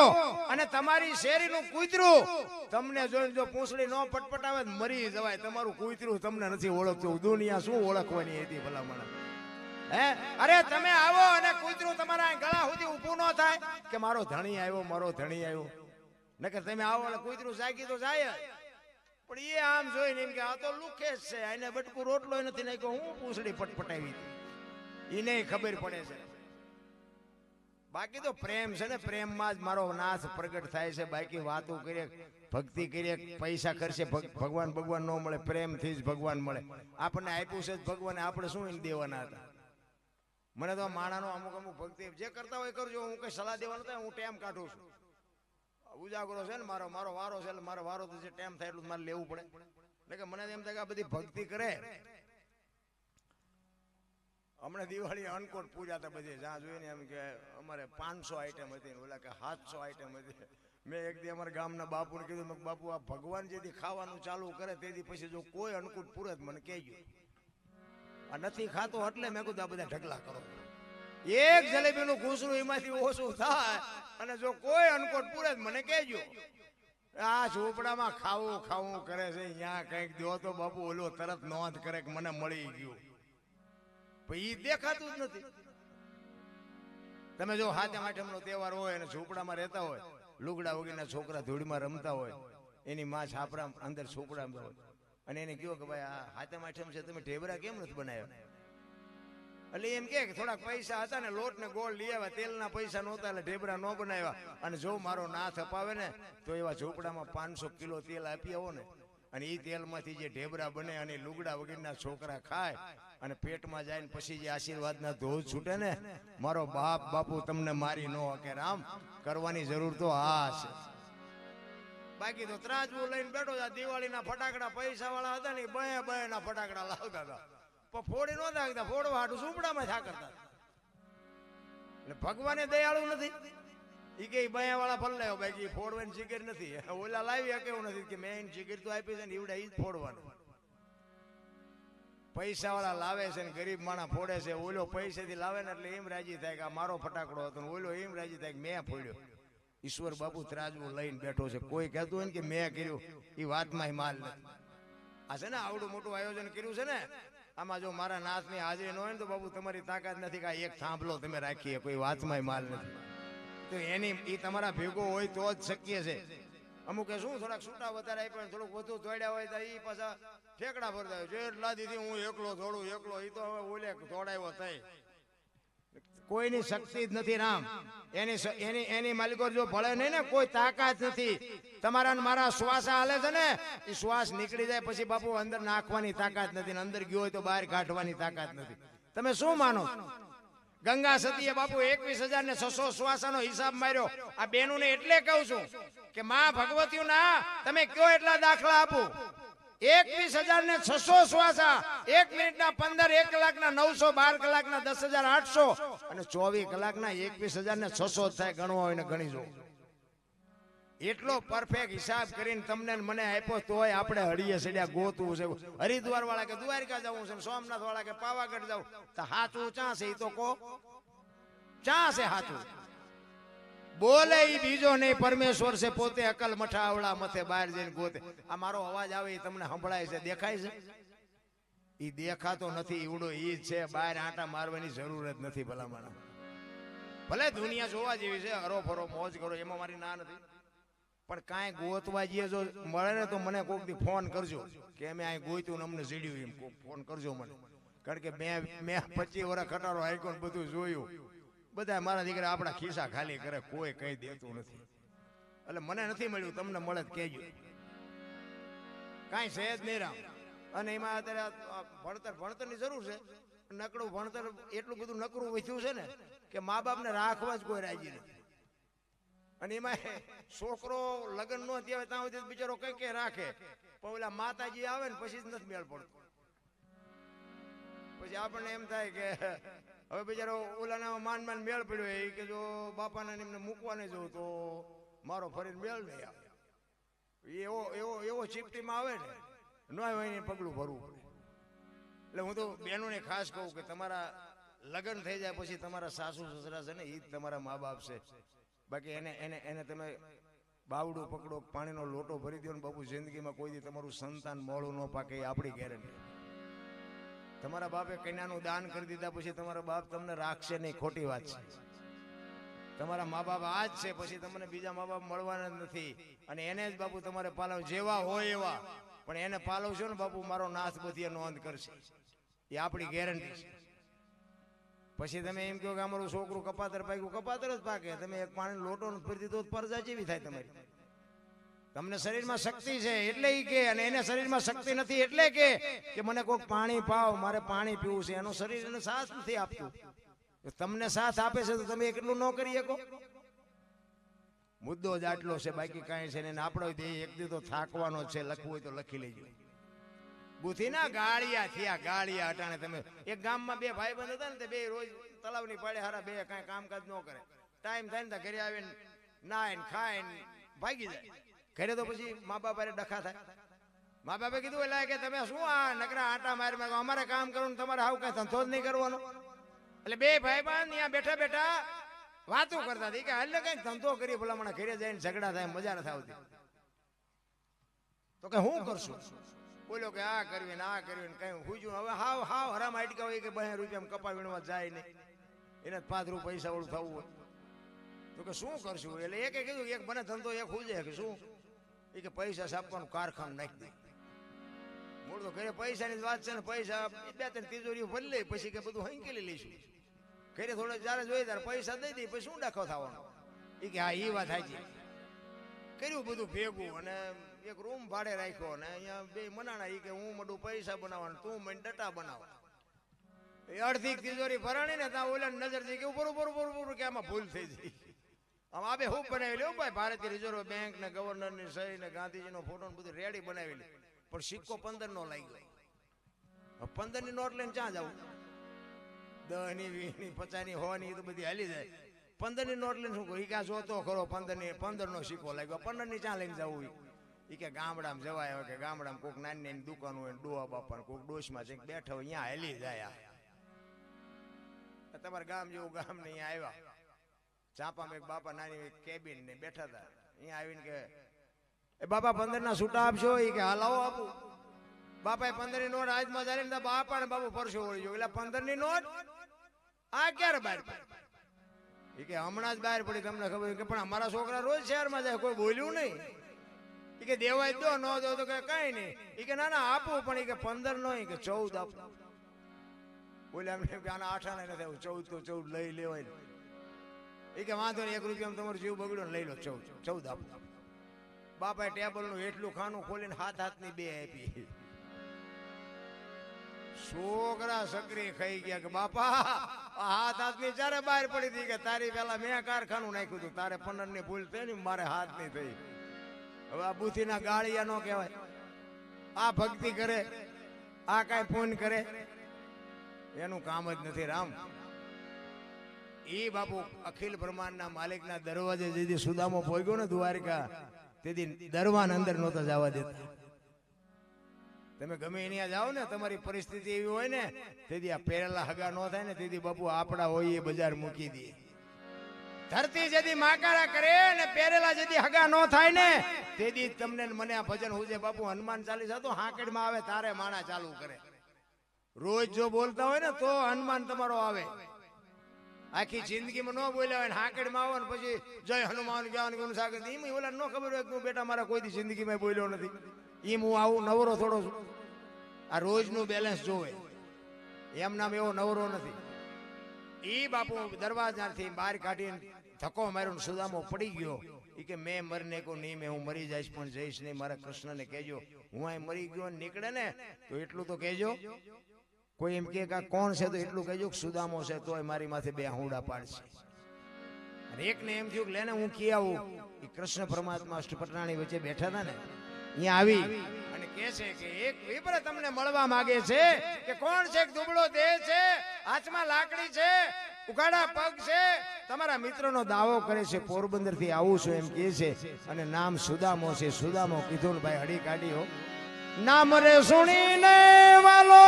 અને તમારી શેરીનું કૂતરું તમને જોઈને જો પૂંછડી ન પટપટાવે મરી જવાય. તમારું કૂતરું તમને નથી ઓળખતું. દુનિયા શું ઓળખવાની હતી ભલામણ? હે અરે તમે આવો અને કૂતરું તમારા ગળા સુધી ઊભું ન થાય કે મારો ધણી આવ્યો, મારો ધણી આવ્યો. નકર તમે આવો એટલે કૂતરું જાગી તો જાય, પણ એ આમ જોઈને એમ કે આ તો લુખે જ છે, એને બટકું રોટલો નથી નાખ્યો, હું પૂંછડી પટપટાવી એને ખબર પડે છે. બાકી તો પ્રેમ છે ને, પ્રેમમાં જ મારો નાથ પ્રગટ થાય છે. બાકી વાતો કરીએ, ભક્તિ કરીએ, પૈસા ખર્ચે ભગવાન ન મળે, પ્રેમથી જ ભગવાન મળે. આપણને આપ્યું છે ભગવાને, આપણે શું એને દેવાના હતા? મને તો માણાનો અમુક ભક્તિ જે કરતા હોય કરજો, હું કઈ સલાહ દેવાનો થાય, હું ટાઈમ કાઢું છું. ઉજાગરો છે ને મારો વારો છે એટલે મારો વારો તો જે ટાઈમ થાય એટલું મારે લેવું પડે. એટલે કે મને એમ થાય કે આ બધી ભક્તિ કરે. હમણાં દિવાળી અનકોટ પૂજા હતા બધી, જ્યાં જોઈને એમ કે અમારે 500 આઈટમ હતી, ઓલા કે 700 આઈટમ હતી. મેં એક દી અમારા ગામના બાપુને કીધું, બાપુ આ ભગવાન જેથી ખાવાનું ચાલુ કરે તેથી પછી જો કોઈ અનુકૂળ પૂરે મને કહેજો. આ નથી ખાતો એટલે મેં કીધું આ બધા ઢગલા કરો. એક જલેબીનું ઘૂસરું એમાંથી ઓછું થાય અને જો કોઈ અનકોટ પૂરે મને કહેજો. આ ઝૂંપડામાં ખાવું કરે છે, અહીંયા કઈક દો તો બાપુ ઓલો તરત નોંધ કરે કે મને મળી ગયું. એ દેખાતું જ નથી. તમે જો હાથે આઠમનો તહેવાર હોય અને ઝૂંપડામાં રહેતા હોય, લુગડા વગેરેના છોકરા ધૂળમાં રમતા હોય, એની માં છાપરા અંદર છોકરામાં હોય અને એને કહો કે ભાઈ આ હાથે આઠમ છે, તમે ઢેબરા કેમ નથી બનાવ્યા? એટલે એમ કે થોડાક પૈસા હતા ને લોટ ને ગોળ લઈ આવ્યા, તેલના પૈસા નહોતા એટલે ઢેબરા ન બનાવ્યા. અને જો મારો નાથ અપાવે ને તો એવા ઝૂંપડામાં 500 કિલો તેલ આપી આવો ને, અને એ તેલમાંથી જે ઢેબરા બને અને લુગડા વગેરેના છોકરા ખાય અને પેટમાં જાય ને પછી જે આશીર્વાદના ધોધ છૂટે ને, મારો બાપુ તમને મારી ન હકે. રામ કરવાની જરૂર તો આ છે. બાકી તો ત્રાજવું લઈને બેઠો છે. દિવાળીના ફટાકડા પૈસા વાળા હતા ને બે ના ફટાકડા લાવતા હતા, પણ ફોડી નો નાખતા, ફોડવા હાટું ઝૂંપડામાં થા કરતા. એટલે ભગવાને દયાળુ નથી. ઈ કે બયા વાળા ફલાયો, બાકી ફોડવાની જીગર નથી. ઓલા લાવી કેવું નથી કે મેં જીગર તો આપી છે ને ઈવડા ઈ જ ફોડવાનું. પૈસા વાળા લાવે છે ને ગરીબ માણસ ફોડે છે. ઓલો પૈસેથી લાવે ને એટલે એમ રાજી થાય કે આ મારો ફટાકડો હતો, ને ઓલો એમ રાજી થાય કે મેં ફોડ્યો. ઈશ્વર બાપુ ત્રાજવું લઈને બેઠો છે. કોઈ કહેતું હોય ને કે મેં કર્યું, એ વાતમાં માલ નથી. આ છે ને આવડું મોટું આયોજન કર્યું છે ને, આમાં જો મારા નાથની હાજરી ન હોય ને તો બાપુ તમારી તાકાત નથી કે એક થાંભલો તમે રાખીએ. કોઈ વાતમાં માલ નથી. તો એની એ તમારા ભેગો હોય તો જ શક્ય છે. અમુક શું થોડાક છૂટા વધારે આપ્યા, થોડુંક વધુ દોડ્યા હોય તો એ પાછા ઠેકડા ભરતા હોય. જેટલા દીધી હું એકલો દોડું એકલો, એ તો હવે ઓલે દોડાયો થઈ. કોઈની શક્તિ જ નથી. રામ એની માલિકો જો ભળે નહીં ને, કોઈ તાકાત નથી. તમારા મારા શ્વાસ હાલે છે ને, એ શ્વાસ નીકળી જાય પછી બાપુ અંદર નાખવાની તાકાત નથી, અંદર ગયો હોય તો બહાર કાઢવાની તાકાત નથી. તમે શું માનો? ગંગા સતીએ બાપુ 21,600 શ્વાસાનો હિસાબ માર્યો. આ બેનુને એટલે કહું છું કે માં ભગવતીયું ના તમે કયો એટલા દાખલા આપો. 21,600 શ્વાસા, 1 મિનિટના 15, 1 કલાકના 900, 12 કલાકના 10,800 અને 24 કલાકના 21,600 થાય. ગણવા હોય ને ગણી જો. એટલો પરફેક્ટ હિસાબ કરીને તમને મને આપ્યો તોય આપણે હળીએ સડ્યા ગોતું છે. હરિદ્વાર વાળા કે દ્વારકા જવું છે, સોમનાથ વાળા કે પાવાગઢ જવું, તો હાચું ચા છે? એ તો કો ચા છે હાચું? બોલે ઈ બીજો નહીં, પરમેશ્વર છે પોતે. અકલ મઠાવડા મથે બહાર જઈને ગોતે. આ મારો અવાજ આવે એ તમને સંભળાય છે, દેખાય છે? ઈ દેખાતો નથી, ઈવડો ઈ જ છે. બહાર આંટા મારવાની જરૂર જ નથી. ભલામણ ભલે દુનિયા જોવા જેવી છે, હરો ફરો મોજ કરો, એમાં મારી ના નથી. પણ કાંઈ ગોતવા જઈએ જો મળે ને તો મને કોક દી ફોન કરજો કે અમે અહીં ગોત્યું ને અમને સીડ્યું. એમ ફોન કરજો મને, કારણ કે મેં 25 વર્ષ ખટારો હાઈકો ને બધું જોયું. બધા મારા દીકરા આપણા ખિસ્સા ખાલી કરે, કોઈ કઈ દેતું નથી. એટલે મને નથી મળ્યું, તમને મળે જ કહેજો. કાંઈ છે જ નહીં રામ. અને એમાં અત્યારે ભણતરની જરૂર છે. નકરું ભણતર એટલું બધું નકરું વધ્યું છે ને કે મા બાપને રાખવા જ કોઈ રાજી નથી. અને એમાં છોકરો લગ્ન નો થયા ત્યાં સુધી બિચારો કઈ કઈ રાખે, પણ ઓલા માતાજી આવે ને પછી જ નથી મેળ પડતો. પછી આપણને એમ થાય કે હવે બિચારો ઓલાના માન મેળ પડ્યો એ કે જો બાપાને એમને મૂકવા નહીં જવું તો મારો ફરીને મેળ નહીં આવે. એવો ચીપટીમાં આવે ને ન હોય ને પગલું ભરવું પડે. એટલે હું તો બહેનોને ખાસ કહું કે તમારા લગ્ન થઈ જાય પછી તમારા સાસુ સસરા છે ને એ જ તમારા મા બાપ છે. બાકી એને તમે બાવડું પકડો, પાણીનો લોટો ભરી દો ને બાપુ, જિંદગીમાં કોઈ દી તમારું સંતાન મોડું ન પાકે એ આપણી ગેરંટી. તમારા બાપે કન્યાનું દાન કરી દીધા પછી તમારા બાપ તમને રાખશે નહીં, ખોટી વાત છે. તમારા મા બાપ આ જ છે, પછી તમને બીજા મા બાપ મળવાના જ નથી. અને એને જ બાપુ તમારે પાલવ, જેવા હોય એવા, પણ એને પાલવશો ને બાપુ મારો નાથ બધી નોંધ કરશે. એ આપણી ગેરંટી છે. પછી તમે એમ કહો કે અમારું છોકરું કપાતર પાક્યું, કપાતર જ પાકે. તમે એક પાણી લોટો ભરી દીધો પરજા જેવી થાય તમારી. તમને શરીરમાં શક્તિ છે એટલે ઈ કે, અને એને શરીરમાં શક્તિ નથી એટલે કે મને કોઈક પાણી પાવ, મારે પાણી પીવું છે. એનો શરીર એને સાથ નથી આપતું. તમને સાથ આપે છે તો તમે એટલું ન કરી શકો. મુદ્દો જ આટલો છે, બાકી કાંઈ છે ને. આપણો એક દી તો થાકવાનો છે, લખવું હોય તો લખી લેજો. બુથી ના ગાળિયા થયા, ગાળિયા અટાણે. તમે એક ગામમાં 2 ભાઈબંધ હતા ને, તે 2 રોજ તલાવની પાડે હારા 2 કાંઈ કામકાજ ન કરે. ટાઈમ થાય ને ઘરે આવીને નાઈને ખાઈને ભાગી જાય. ઘરે તો પછી મા બાપ ડખા થાય. મા બાપે કીધું એટલે કે તમે શું આ નકરા આટા મારી, અમારે કામ કરવાનું, તમારે આવું કઈ ધંધો જ નહીં કરવાનો. એટલે 2 ભાઈબંધ ત્યાં બેઠા બેઠા વાતો કરતા હતી કે હાલ કઈ ધંધો કરી, ભલામણા ઘરે જઈને ઝઘડા થાય, મજા નથી આવતી. તો કે હું કરશું? બોલો કે આ કરવી ને આ કરવી ને કઈ હુજું. હવે હાવ હરામ આટકા હોય કે 2 રૂપિયા કપા વીણવા જાય નહીં, એને 5 રૂપિયા પૈસા ઓળું થવું હોય. તો કે શું કરશું? એટલે એકે કીધું એક મને ધંધો એક હુજે કે શું, એ કે પૈસા છાપવાનું કારખાનું નાખી દે. મૂળ તો ઘરે પૈસાની વાત છે ને, પૈસા 2-3 તિજોરીઓ ભરી લે, પછી કે બધું હંકેલી લઈશું. ઘરે થોડે જયારે જોઈએ ત્યારે પૈસા દઈ દે, પછી શું દાખો થવાનો? એ કે હા એ વાત સાચી. કર્યું બધું ભેગું અને એક રૂમ ભાડે રાખ્યો, અને અહીંયા 2 મનાણા. એ કે હું મોટું પૈસા બનાવવાનું, તું મને ડટા બનાવ. એ અડધી તિજોરી ભરાણી ને ત્યાં ઓલા નજર થઈ કે બરોબર કે આમાં ભૂલ થઈ જઈ. આમ આ 2 હું બનાવી લે ભાઈ, ભારતીય રિઝર્વ બેંક ને ગવર્નર ની સહી ને ગાંધીજીનો ફોટો બધું રેડી બનાવી લે. પણ સિક્કો 15 નો લાગ્યો. 15 ની નોટ લઈને ક્યાં જવું? 10 ની 20 ની 50 ની 100 ની તો બધી હાલી જાય. 15 ની નોટ લઈને શું કહું? ક્યાં જોતો ખરો 15 નો સિક્કો લાગ્યો, 15 ની ક્યાં લઈને જવું? એ કે ગામડામાં જવાય કે ગામડામાં કોઈક નાની નાની દુકાન હોય, ડોહા બાપા કોઈક ડોશમાં જઈને બેઠા હોય, અહીંયા હેલી જાય. તમારા ગામ જેવું ગામ ને અહીંયા આવ્યા, ચાંપામાં એક બાપા નાની કેબિન ને બેઠા હતા. અહીંયા આવીને કે એ બાપા 15 ના છૂટા આપશો? એ કે હાલાવો આપું. બાપાએ 15 ની નોટ હાથમાં ચાલી ને બાપા ને બાપુ પરસો વળી ગયો. એટલે 15 ની નોટ આ ક્યારે બહાર પડી? એ કે હમણાં જ બહાર પડી, તમને ખબર કે પણ અમારા છોકરા રોજ શહેરમાં જાય, કોઈ બોલ્યું નહીં. એ કે દેવાય દો, ન દો તો કે કઈ નહીં. એ કે ના આપું, પણ એ કે 15 નો, કે 14 આપું. બોલે અમને આના 8 આને નથી આવું, 14 તો 14 લઈ લેવાય. એ કે વાંધો નહીં, 1 રૂપિયામાં તમારો જીવ બગડ્યો ને લઈ લો, 14 આપું. બાપાએ ટેબલ નું એટલું ખાનું ખોલીને હાથની 2 આપી. છોકરા સકરી ખાઈ ગયા કે બાપા હાથ હાથની ચારે બહાર પડી હતી કે તારી પેલા મેં કારખાનું નાખ્યું હતું, તારે 15 ની ભૂલ થઈ ને મારે હાથ ની થઈ. હવે આ બુથીના ગાળિયા નો કહેવાય. આ ભક્તિ કરે, આ કાંઈ ફોન કરે, એનું કામ જ નથી રામ. ઈ બાપુ અખિલ બ્રહ્માંડના માલિકના દરવાજે જેથી સુદામો પહોંચ્યો ને દ્વારિકા, તેથી દરવાન અંદર નહોતા જવા દેતા. તમે ગમે અહીંયા જાઓ ને, તમારી પરિસ્થિતિ એવી હોય ને, તેથી આ પહેરેલા હગા ન થાય ને, તેથી બાપુ આપડા હોય એ બજાર મૂકી દે. ધરતી જેથી માકારા કરે ને પહેરેલા જેથી હગા ન થાય ને, તેથી તમને મને આ ભજન હુજે બાપુ. હનુમાન ચાલીસા તો હાકડમાં આવે તારે માણા ચાલુ કરે. રોજ જો બોલતા હોય ને તો હનુમાન તમારો આવે. આખી જિંદગીમાં ન બોલ્યા હોય ને હાકડમાં આવો ને પછી જય હનુમાન જ્ઞાન સાગર એમ ઓલા ન ખબર હોય કે બેટા મારા કોઈ જિંદગીમાં બોલ્યો નથી. એમ હું આવું નવરો થોડો છું. આ રોજનું બેલેન્સ જોવે, એમ નામ એવો નવરો નથી. ઈ બાપુ દરવાજાથી બહાર કાઢીને ધક્કો માર્યો, સુદામો પડી ગયો. એ કે મેં મરને કો નહીં, મેં હું મરી જઈશ પણ જઈશ નહીં. મારા કૃષ્ણને કહેજો હું અહીં મરી ગયો નીકળે ને તો એટલું તો કહેજો. કોઈ એમ કે કોણ છે તો એટલું કહેજો કે સુદામો છે, તોય મારી માથે 2 હુંડા પાડશે. અને એકને એમ થયું કે લેને હું કી આવું. એ કૃષ્ણ પરમાત્મા અષ્ટપટરાણી વચ્ચે બેઠા હતા ને, અહીંયા આવી અને કહે છે કે એક વિપ્ર તમને મળવા માંગે છે. કે કોણ છે? દુબળો દેહ છે, હાથમાં લાકડી છે, ઉઘાડા પગ છે, તમારા મિત્રનો દાવો કરે છે પોરબંદર થી આવું છું એમ કહે છે, અને નામ સુદામો છે. સુદામો કીધું ને ભાઈ હડી કાઢ્યો નામ રે સુણીને વાલો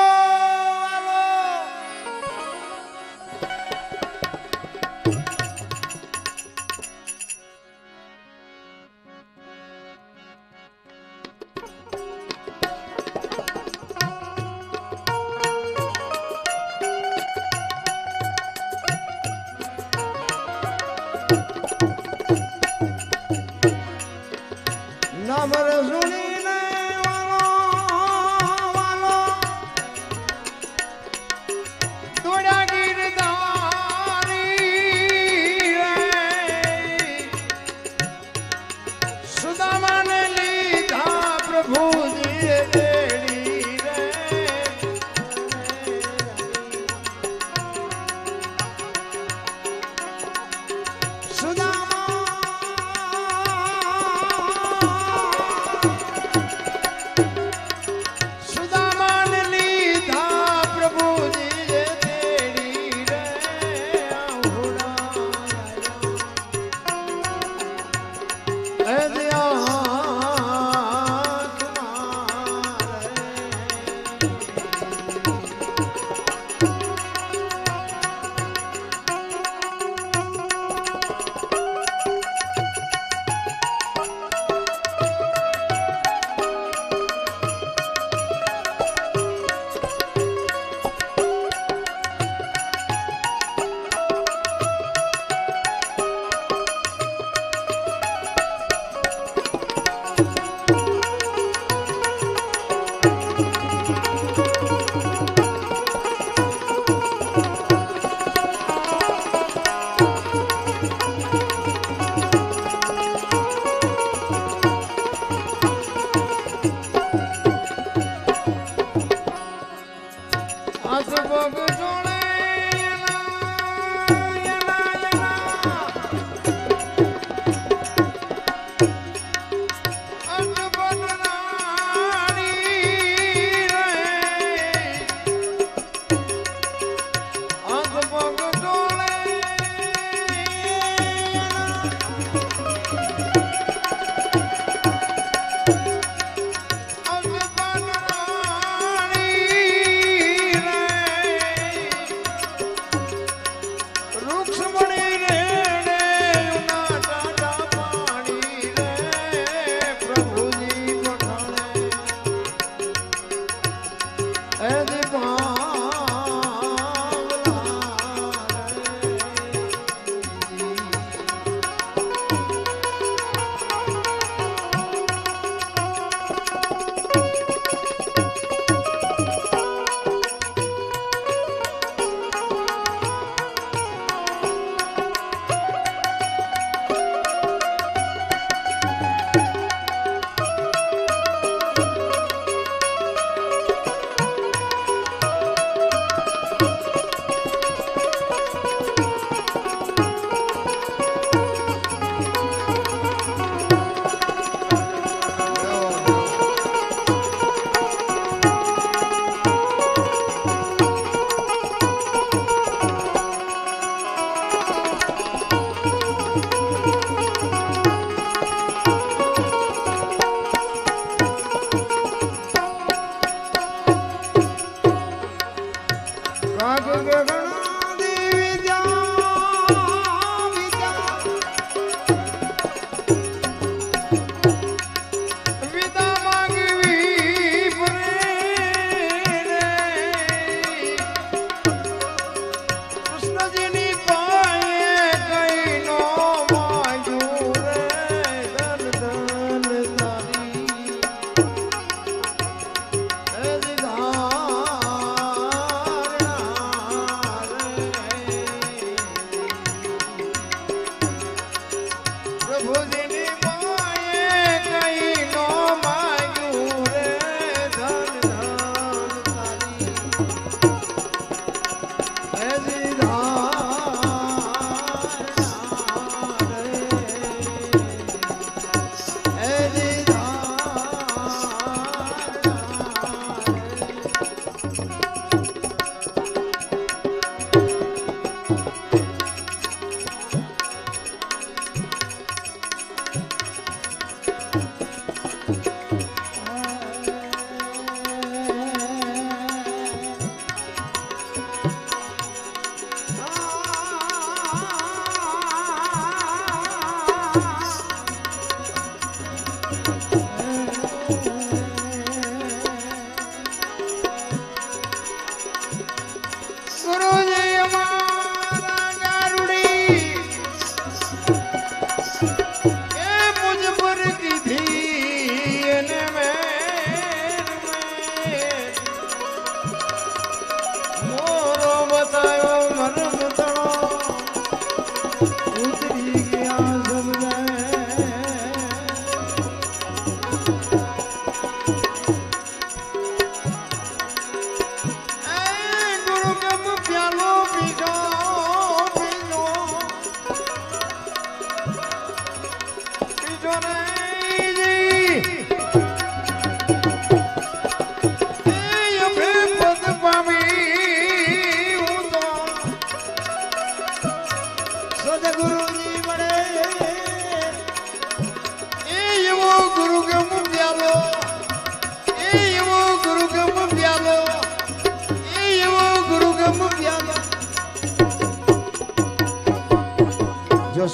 નામ રે સુણીને વાલો દોડા ગીરધારી સુદામાને લીધા પ્રભુજીએ તેડી રે.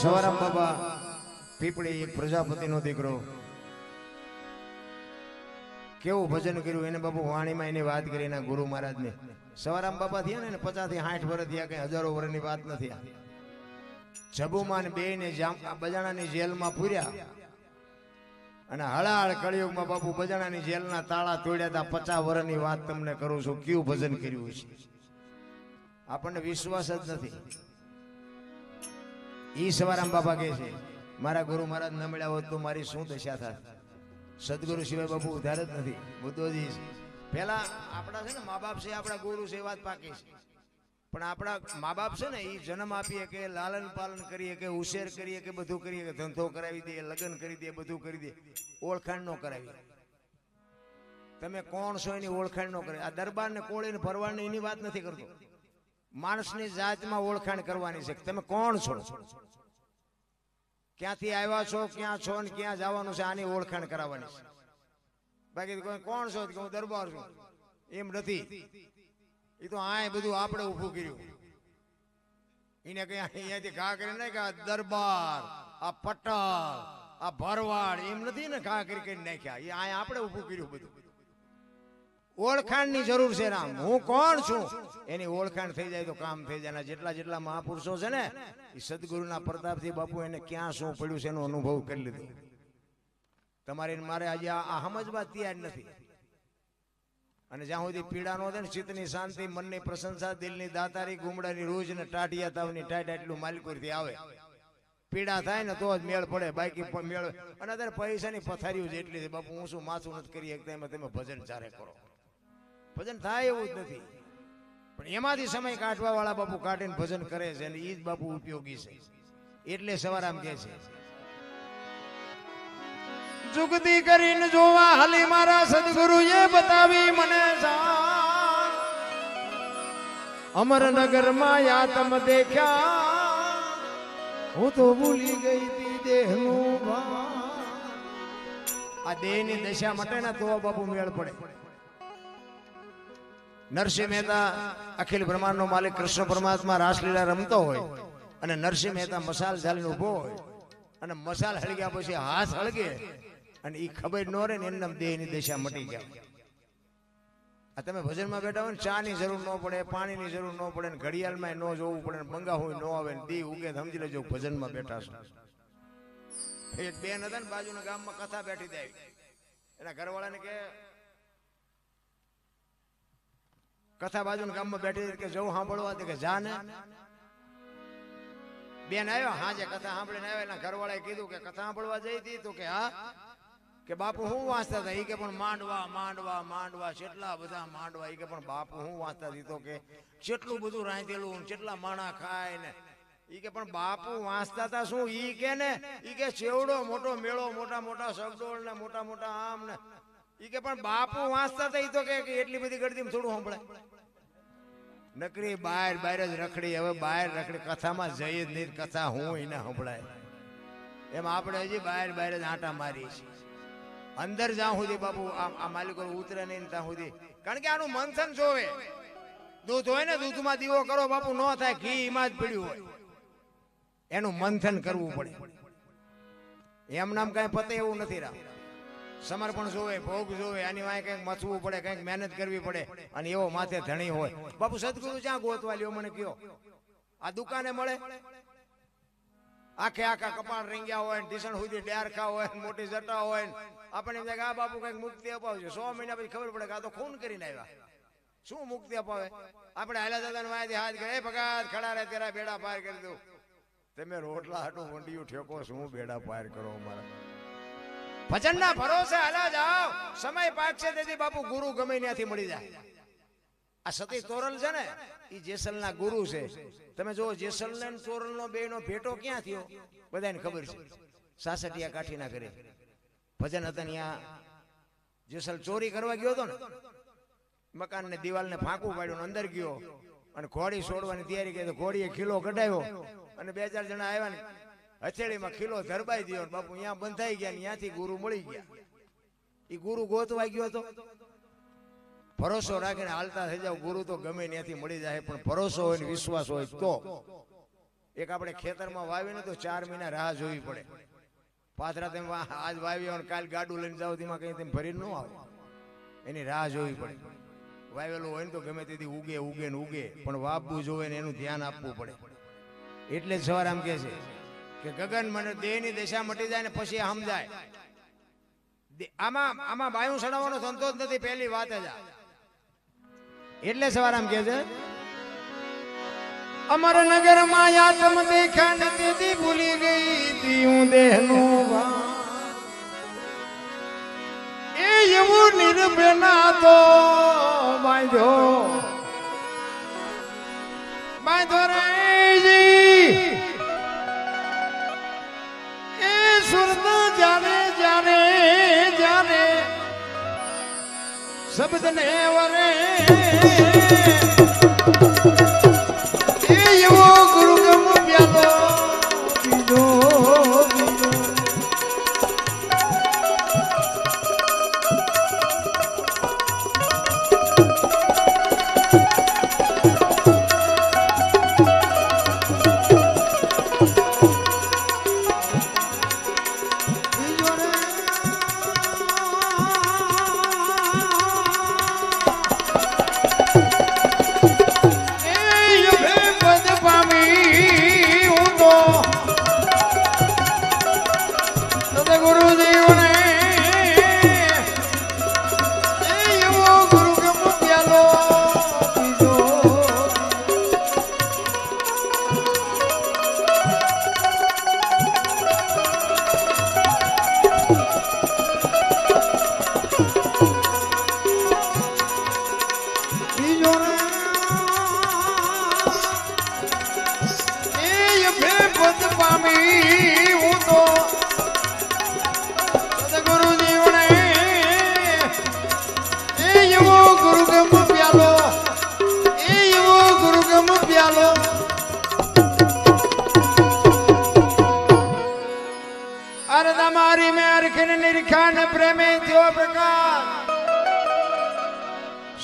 સવારામ બાબા પીપળી એક પ્રજાપતિનો દીકરો કેવું ભજન કર્યું એને બાપુ વાણીમાં એની વાત કરી એના ગુરુ મહારાજને. સવારામ બાબા થયા ને 50 થી 60 વર્ષ થયા, કઈ હજારો વર્ષની વાત નથી. જબુમાન બે ને બજાણાની જેલમાં પૂર્યા અને હળાહળ કળિયુગમાં બાપુ બજાણાની જેલના તાળા તોડ્યા હતા. 50 વર્ષની વાત તમને કરું છું, કેવું ભજન કર્યું છે આપણને વિશ્વાસ જ નથી. ઈ સવારામ બાબા કહે છે મારા ગુરુ મહારાજ ન મળ્યા હોત તો મારી શું દશા થાય. સદગુરુ સિવાય બાપુ ઉધાર જ નથી. બુદ્ધોજી પેલા આપણા છે ને મા બાપ છે, આપણા ગુરુ છે, વાત પાકી છે. પણ આપણા મા બાપ છે ને એ જન્મ આપીએ કે લાલન પાલન કરીએ કે ઉછેર કરીએ કે બધું કરીએ કે ધંધો કરાવી દે, લગ્ન કરી દે, બધું કરી દે, ઓળખાણ ન કરાવી. તમે કોણ છો એની ઓળખાણ ન કરે. આ દરબાર ને કોળીને ભરવાડ એની વાત નથી કરતો. માણસની જાતમાં ઓળખાણ કરવાની છે. તમે કોણ છો, ક્યાંથી આવ્યા છો, ક્યાં છો ને ક્યાં જવાનું છે, આની ઓળખાણ કરાવવાની છે. બાકી કોઈ કોણ છો કે હું દરબાર છું એમ નથી. એ તો આ બધું આપણે ઊભું કર્યું. એને કઈ અહીંયાથી ઘા કરી નાખ આ દરબાર, આ પટાલ, આ ભરવાડ એમ નથી ને ઘા કરી નાખ્યા. એ આ આપણે ઊભું કર્યું બધું. ઓળખાણની જરૂર છે રામ. હું કોણ છું એની ઓળખાણ થઈ જાય તો કામ થઈ જાય. જેટલા મહાપુરુષો છે ને એ સદગુરુના પ્રતાપથી બાપુ એને ક્યાં શું પડ્યું છે એનો અનુભવ કરી લીધો. તમારે મારે આજે આ સમજવા તૈયાર નથી. અને જ્યાં સુધી પીડા નો થાય ને ચિત્તની શાંતિ, મનની પ્રશંસા, દિલની દાતારી, ગુમડાની રૂજ ને ટાટિયા તાવની ટાઈટ એટલું માલિકોરથી આવે. પીડા થાય ને તો જ મેળ પડે, બાકી મેળ. અને અત્યારે પૈસાની પથારીઓ જેટલી છે બાપુ. હું શું માથું નથી કરી શકતા એમાં તમે ભજન ચારે કરો. ભજન થાય એવું જ નથી. પણ એમાંથી સમય કાઢવા વાળા બાપુ કાઢીને ભજન કરે છે અને એ જ બાપુ ઉપયોગી છે. એટલે સવારામ કહે છે જુગતી કરીને જોવા હાલી મારા સદગુરુએ બતાવી મને અમરનગર માં યાતમ દેખ્યા. હું તો ભૂલી ગઈ તી દેહનું ભાન. આ દેહની દશા માટે ના તો બાપુ મેળ પડે. નરસિંહ મહેતા અખિલ બ્રહ્માંડ નો માલિક કૃષ્ણ પરમાત્મા રાસલીલા રમતો હોય અને નરસિંહ મહેતા મસાલ ઝાલીને ઉભો હોય અને મસાલ હળગ્યા પછી હાથ હળગે અને એ ખબર ન રહે ને એમના દેહની દશા મટી જાય. આ તમે ભજનમાં બેઠા હોય ને ચા ની જરૂર ન પડે, પાણીની જરૂર ન પડે, ને ઘડિયાળમાં ન જોવું પડે, ને બંગા હોય ન આવે, દી ઉગે સમજી લેજો ભજનમાં બેઠા છો. એક બેન હતા ને બાજુના ગામમાં કથા બેઠી દે. એના ઘરવાળાને કે કથા બાજુના ગામમાં બેઠી કે જવું સાંભળવા કે જા ને. બેન આવ્યો હાજે કથા સાંભળીને આવ્યા. એના ઘરવાળાએ કીધું કે કથા સાંભળવા જઈ હતી તો કે હા. કે બાપુ હું વાંચતા હતા. એ કે પણ માંડવા માંડવા માંડવા, કેટલા બધા માંડવા. એ કે પણ બાપુ હું વાંચતા હતી તો કે કેટલું બધું રાંધેલું, કેટલા માણા ખાય ને. ઈ કે પણ બાપુ વાંચતા હતા શું? ઈ કે ને ઈ કે ચેવડો મોટો મેળો, મોટા મોટા સગડોળ ને મોટા મોટા આમ ને. ઈ કે પણ બાપુ વાંચતા હતા. ઈ તો કે એટલી બધી ગળદીમાં થોડું સંભળાય. નકરી બહાર બહાર જ રખડી. હવે બહાર રખડી, કથામાં જઈ જ નહીં. કથા હું એને સંભળાય. એમ આપણે હજી બહાર બહાર જ આંટા મારી છે. અંદર જ્યાં સુધી બાપુ આ માલિકો ઉતરે નહીં ત્યાં સુધી. કારણ કે આનું મંથન જોવે. દૂધ હોય ને દૂધમાં દીવો કરો બાપુ ન થાય. ઘી એમાં જ પડ્યું હોય. એનું મંથન કરવું પડે. એમ નામ કઈ પતે એવું નથી. રામ સમર્પણ જોવે, ભોગ જોવે, આની વાંહે કંઈક મથવું પડે, કંઈક મહેનત કરવી પડે. અને એવો માથે ધણી હોય. બાપુ સદગુરુ જ્યાં ગોતવા લ્યો મને કયો. આ દુકાને મળે? આખે આખા કપાળ રીંગ્યા હોય, ઢીસણ સુધી ડેરખા હોય, મોટી જટા હોય. આપણને એમ થાય કે આ બાપુ કંઈક મુક્તિ અપાવશે. 100 મહિના પછી ખબર પડે કે આ તો ખૂન કરીને આવ્યા. શું મુક્તિ અપાવે? આપણે હાલા દાદા વાંહેથી હાથ કરે, ભગત ખડા રહે તેરા બેડા પાર કરી દઉં. તમે રોટલા હાટું વંડિયું ઠેકો, શું બેડા પાર કરો અમારા? ભજન ના ભરોસે હાલા જાઓ. સમય પાકશે તેથી બાપુ ગુરુ ગમે ત્યાંથી મળી જાય. આ સતી તોરલ છે ને એ જેસલ ના ગુરુ છે. તમે જો જેસલ ને તોરલ નો બે નો ભેટો ક્યાં થયો બધાને ખબર છે. સાસઠિયા કાઠી ના કરે ભજન હતા. ત્યાં જેસલ ચોરી કરવા ગયો હતો ને, મકાન ને દિવાલ ને ફાંકું પાડ્યું, અંદર ગયો અને ઘોડી છોડવાની તૈયારી કરી. તો ઘોડીએ ખીલો કઢાવ્યો અને 2-4 જણા આવ્યા ને હથેળીમાં ખીલો ધરબાઈ દયો. બાપુ અહીંયા બંધાઈ ગયા. ત્યાંથી ગુરુ મળી ગયા. એ ગુરુ ગોતવા ગયો હતો. ભરોસો રાખીને હાલતા થઈ જાવ. ગુરુ તો ગમે ત્યાંથી મળી જાય. પણ ભરોસો હોય ને વિશ્વાસ હોય તો એક આપણે ખેતરમાં વાવીને તો 4 મહિના રાહ જોવી પડે. પાથરા તેમ આજ વાવી અને કાલ ગાડું લઈને જાવ તેમાં કઈ તેમ ભરી ન આવે, એની રાહ જોવી પડે. વાવેલું હોય ને તો ગમે તેથી ઉગે ઉગે ને ઉગે, પણ વાવવું જોવે ને એનું ધ્યાન આપવું પડે. એટલે જ સવાર આમ કે છે કે ગગન મને દેહની દશા મટી જાય ને પછી સમજાય. આમાં બાયું સડાવવાનો ધંધો જ નથી, પહેલી વાત જ આ. એટલે સવાર આમ કે છે અમર નગર માં આત્મ દેખા ને તેથી ભૂલી ગઈ તી હું દેહનો એ એવું નિર્ભેના તો બાંધ્યો રેજી એ સુરત જાને જાને જાને શબ્દ ને વરે એવો ગુરુગમ પ્યાલો બીજો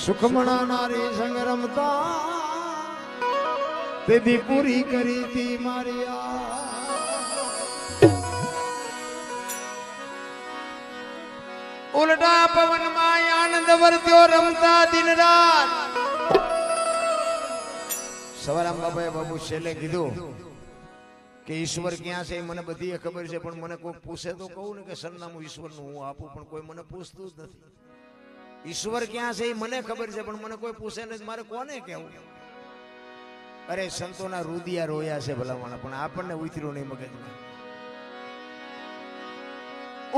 સુખમણા નારી સંગ રમતા તેથી પૂરી કરી તી મારી ઉલટા પવન માં આનંદ વર્ત્યો રમતા દિન રાત. સવારામ બાબાએ બાબુ છેલ્લે કીધું કે ઈશ્વર ક્યાં છે મને બધી ખબર છે, પણ મને કોઈ પૂછે તો કહું ને કે સરનામું ઈશ્વરનું હું આપું, પણ કોઈ મને પૂછતું જ નથી. ઈશ્વર ક્યાં છે એ મને ખબર છે, પણ મને કોઈ પૂછે નથી, મારે કોને કહેવું? અરે સંતોના રુદિયા રોયા છે ભલામણ, પણ આપણને ઉતર્યું નહીં મગજમાં.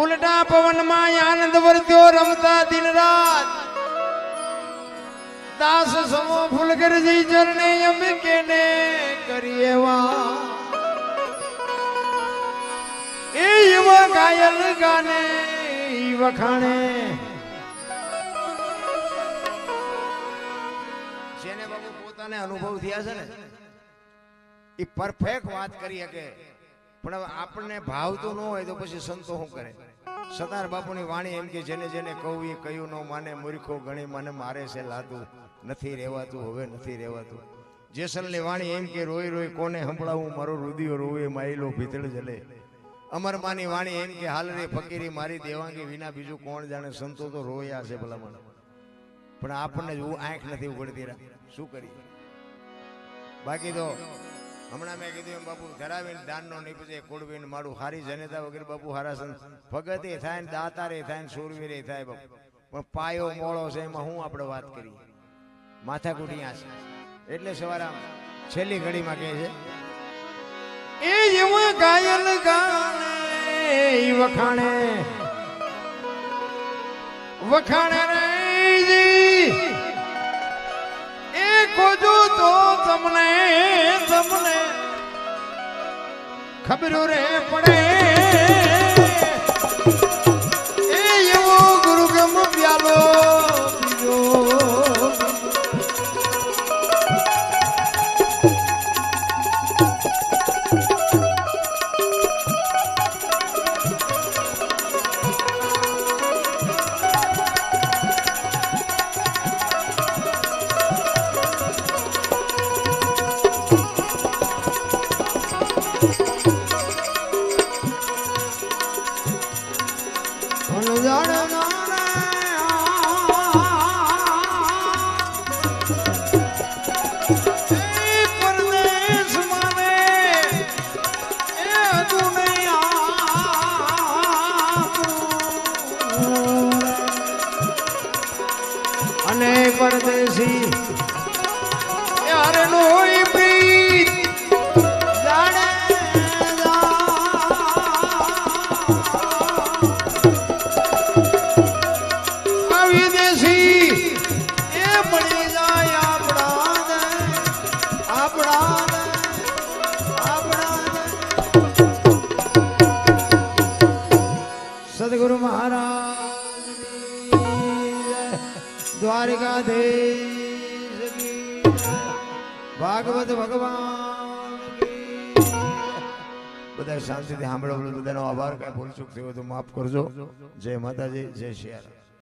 ઉલટા પવનમાં આનંદ વર્ત્યો રમતા દિન રાત દાસ સમો ફૂલગરજી ચરણે અમે કેને કરીએ વા એ એવા ગાયલ ગાને વખાણે. જેને બાબુ પોતાને અનુભવ થયા છે ને એ પરફેક્ટ વાત કરી શકે, પણ હવે આપણને ભાવતું ન હોય તો પછી સંતો શું કરે? સતાર બાપુની વાણી એમ કે જેને જેને કહું એ કયું ન માને, મૂર્ખો ગણી મને મારે છે લાદું, નથી રહેવાતું હવે નથી રહેવાતું. જેસલની વાણી એમ કે રોઈ રોઈ કોને સંભળાવું, મારો રુદિયો રોવે માયલો ભીતળ જલે. અમરમાની વાણી એમ કે હાલ રે ફકીરી મારી દેવાંગી વિના બીજું કોણ જાણે. સંતો તો રોયા છે ભલામણ, પણ આપણને જ આંખ નથી ઉઘડતી. શું કરીએ? બાકી તો હમણાં મેં કીધું એમ બાપુ ધરાવીને દાનનો નીપજે કુળવીને મારું હારી જનેતા વગેરે બાપુ હારા સંત ભગતે થાય ને દાતારે થાય ને સુરવીરે થાય બાપુ, પણ પાયો મોળો છે એમાં હું આપણે વાત કરીએ? માથાકૂટિયા છે. એટલે સવારે છેલ્લી ઘડીમાં કહે છે એ એવું ગાયલ ગાને વખાણે વખાણે રેજી એ કોજો તો તમને તમને ખબર રે પડે એ એવો ગુરુગમ પ્યાલો પીજો. અને પરદેશી યાર નો હોય પ્રીત જાણે વિદેશી એ મળી જાય આપણા સદગુરુ મહારાજ દ્વારિકાધીશ ભાગવત ભગવાન બધા શાંતિથી સાંભળો. બધાનો આભાર. કઈ ભૂલ ચૂક થયો તો માફ કરજો. જય માતાજી, જય શ્રી રામ.